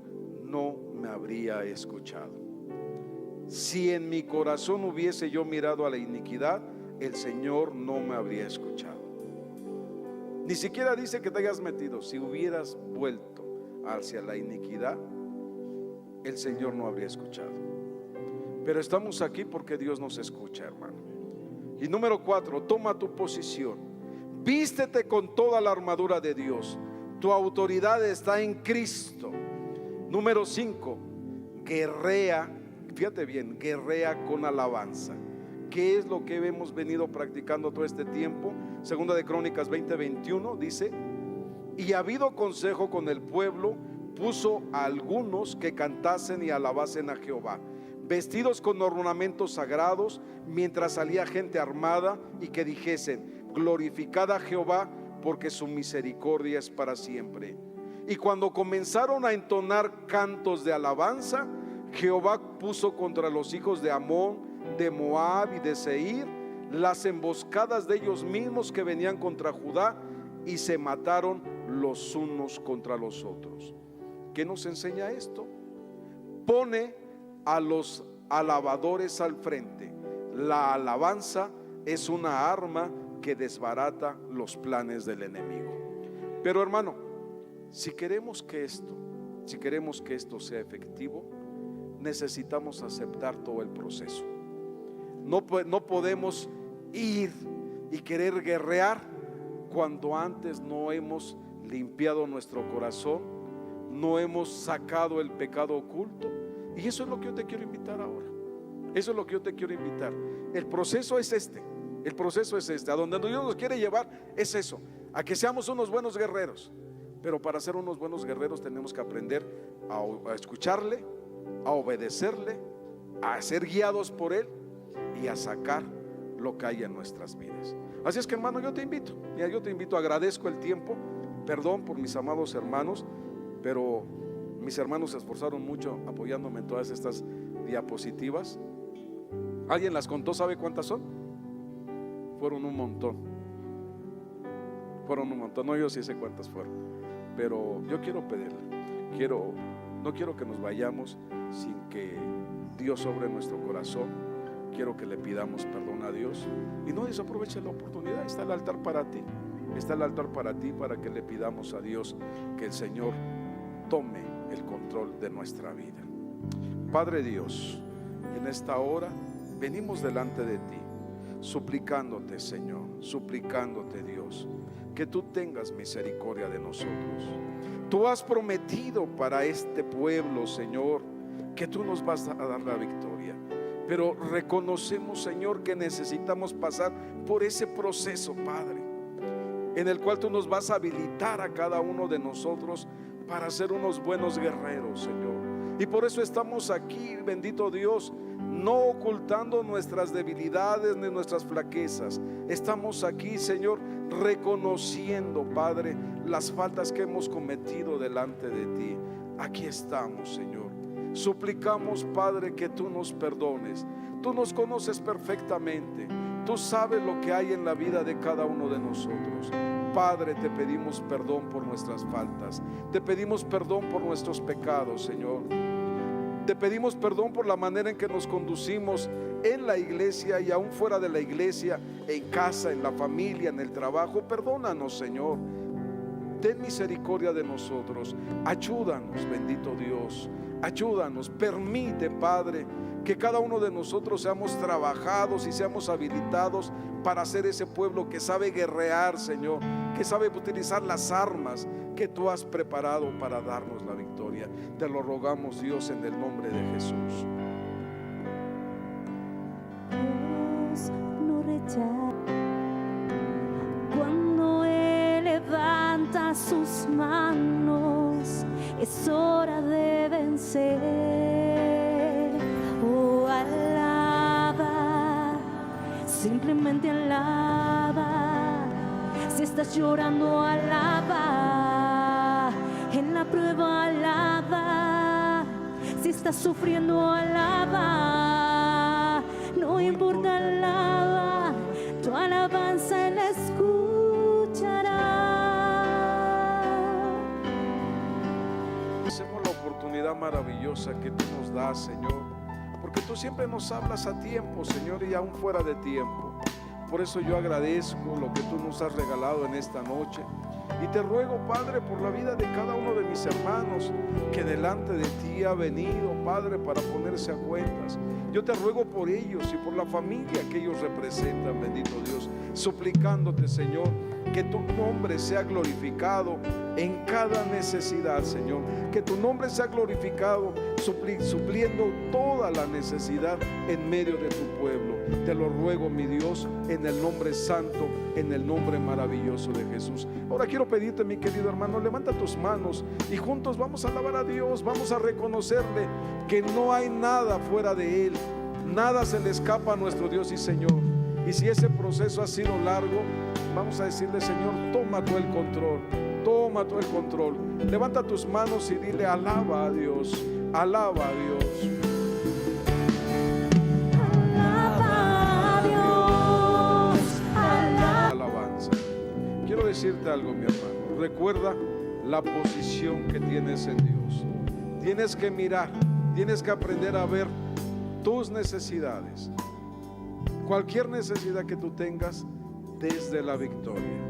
no me habría escuchado. Si en mi corazón hubiese yo mirado a la iniquidad, el Señor no me habría escuchado. Ni siquiera dice que te hayas metido. Si hubieras vuelto hacia la iniquidad, el Señor no habría escuchado. Pero estamos aquí porque Dios nos escucha, hermano. Y número 4, toma tu posición. Vístete con toda la armadura de Dios. Tu autoridad está en Cristo. Número 5, guerrea. Fíjate bien, guerrea con alabanza. ¿Qué es lo que hemos venido practicando todo este tiempo? Segunda de Crónicas 20:21 dice: y habido consejo con el pueblo, puso a algunos que cantasen y alabasen a Jehová, vestidos con ornamentos sagrados, mientras salía gente armada, y que dijesen: glorificad a Jehová, porque su misericordia es para siempre. Y cuando comenzaron a entonar cantos de alabanza, Jehová puso contra los hijos de Amón, de Moab y de Seir las emboscadas de ellos mismos que venían contra Judá, y se mataron los unos contra los otros. ¿Qué nos enseña esto? Pone a los alabadores al frente. La alabanza es una arma que desbarata los planes del enemigo. Pero hermano, si queremos que esto sea efectivo, necesitamos aceptar todo el proceso. No podemos ir y querer guerrear cuando antes no hemos limpiado nuestro corazón, no hemos sacado el pecado oculto. Y eso es lo que yo te quiero invitar ahora. Eso es lo que yo te quiero invitar. El proceso es este. El proceso es este. A donde Dios nos quiere llevar es eso, a que seamos unos buenos guerreros. Pero para ser unos buenos guerreros tenemos que aprender a escucharle, a obedecerle, a ser guiados por Él y a sacar lo que hay en nuestras vidas. Así es que, hermano, yo te invito, agradezco el tiempo, perdón por mis amados hermanos, pero mis hermanos se esforzaron mucho apoyándome en todas estas diapositivas. ¿Alguien las contó? ¿Sabe cuántas son? Fueron un montón. No, yo sí sé cuántas fueron, pero yo quiero pedirle, no quiero que nos vayamos sin que Dios sobre nuestro corazón. Quiero que le pidamos perdón a Dios y no desaproveche la oportunidad. Está el altar para ti. Está el altar para ti, para que le pidamos a Dios que el Señor tome el control de nuestra vida. Padre Dios, en esta hora venimos delante de ti, suplicándote, Señor, suplicándote, Dios, que tú tengas misericordia de nosotros. Tú has prometido para este pueblo, Señor, que tú nos vas a dar la victoria. Pero reconocemos, Señor, que necesitamos pasar por ese proceso, Padre, en el cual tú nos vas a habilitar a cada uno de nosotros para ser unos buenos guerreros, Señor. Y por eso estamos aquí, bendito Dios, no ocultando nuestras debilidades ni nuestras flaquezas. Estamos aquí, Señor, reconociendo, Padre, las faltas que hemos cometido delante de ti. Aquí estamos, Señor. Suplicamos, Padre, que tú nos perdones. Tú nos conoces perfectamente. Tú sabes lo que hay en la vida de cada uno de nosotros. Padre, te pedimos perdón por nuestras faltas. Te pedimos perdón por nuestros pecados, Señor. Te pedimos perdón por la manera en que nos conducimos en la iglesia y aún fuera de la iglesia, en casa, en la familia, en el trabajo. Perdónanos, Señor. Ten misericordia de nosotros. Ayúdanos, bendito Dios, Ayúdanos, permite, Padre, que cada uno de nosotros seamos trabajados y seamos habilitados para ser ese pueblo que sabe guerrear, Señor, que sabe utilizar las armas que tú has preparado para darnos la victoria. Te lo rogamos, Dios, en el nombre de Jesús. Dios no rechaza cuando Él levanta sus manos, es hora de vencer. Oh, alaba, simplemente alaba. Si estás llorando, alaba. En la prueba, alaba. Si estás sufriendo, alaba. No importa, alaba. Tu alabanza Él escuchará. Hacemos la oportunidad maravillosa que tú nos das, Señor, porque tú siempre nos hablas a tiempo, Señor, y aún fuera de tiempo. Por eso yo agradezco lo que tú nos has regalado en esta noche. Y te ruego, Padre, por la vida de cada uno de mis hermanos que delante de ti ha venido, Padre, para ponerse a cuentas. Yo te ruego por ellos y por la familia que ellos representan, bendito Dios, suplicándote, Señor, que tu nombre sea glorificado en cada necesidad, Señor. Que tu nombre sea glorificado supliendo toda la necesidad en medio de tu pueblo. Te lo ruego, mi Dios, en el nombre santo, en el nombre maravilloso de Jesús. Ahora quiero pedirte, mi querido hermano, levanta tus manos y juntos vamos a alabar a Dios. Vamos a reconocerle que no hay nada fuera de Él. Nada se le escapa a nuestro Dios y Señor. Y si ese proceso ha sido largo, vamos a decirle: Señor, toma tú el control. Toma tú el control. Levanta tus manos y dile: alaba a Dios. Alaba a Dios. Alaba a Dios. Alabanza. Quiero decirte algo, mi hermano. Recuerda la posición que tienes en Dios. Tienes que mirar, tienes que aprender a ver tus necesidades. Cualquier necesidad que tú tengas, desde la victoria,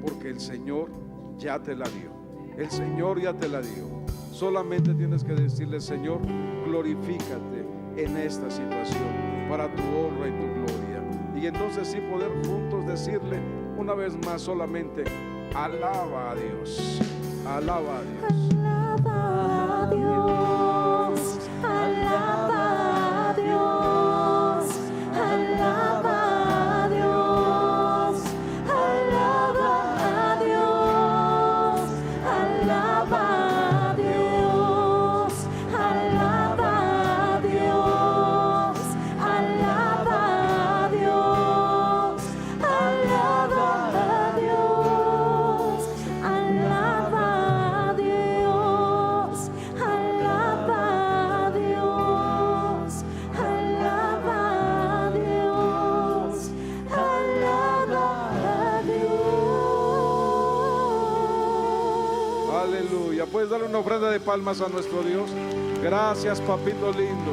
porque el Señor ya te la dio. El Señor ya te la dio. Solamente tienes que decirle: Señor, glorifícate en esta situación para tu honra y tu gloria. Y entonces sí poder juntos decirle una vez más solamente: alaba a Dios. Alaba a Dios. Alaba a Dios. Alaba a Dios. Alaba a Dios. Alaba a Dios. Alaba a Dios. Alaba a Dios. Alaba a Dios. Alaba a Dios. Alaba a Dios. Alaba a Dios. Alaba a Dios. Alaba a Dios. Aleluya. Puedes darle una ofrenda de palmas a nuestro Dios. Gracias, papito lindo,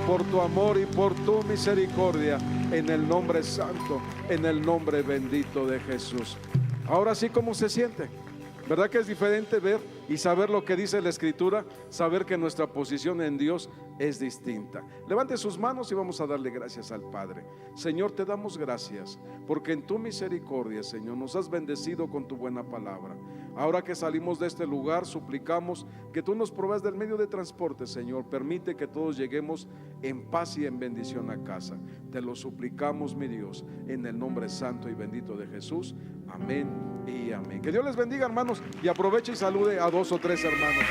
por tu amor y por tu misericordia, en el nombre santo, en el nombre bendito de Jesús. Ahora sí, ¿cómo se siente? ¿Verdad que es diferente ver y saber lo que dice la Escritura? Saber que nuestra posición en Dios es distinta. Levante sus manos y vamos a darle gracias al Padre. Señor, te damos gracias porque en tu misericordia, Señor, nos has bendecido con tu buena palabra. Ahora que salimos de este lugar, suplicamos que tú nos proveas del medio de transporte, Señor. Permite que todos lleguemos en paz y en bendición a casa. Te lo suplicamos, mi Dios, en el nombre santo y bendito de Jesús. Amén y amén. Que Dios les bendiga, hermanos, y aproveche y salude a 2 o 3 hermanos.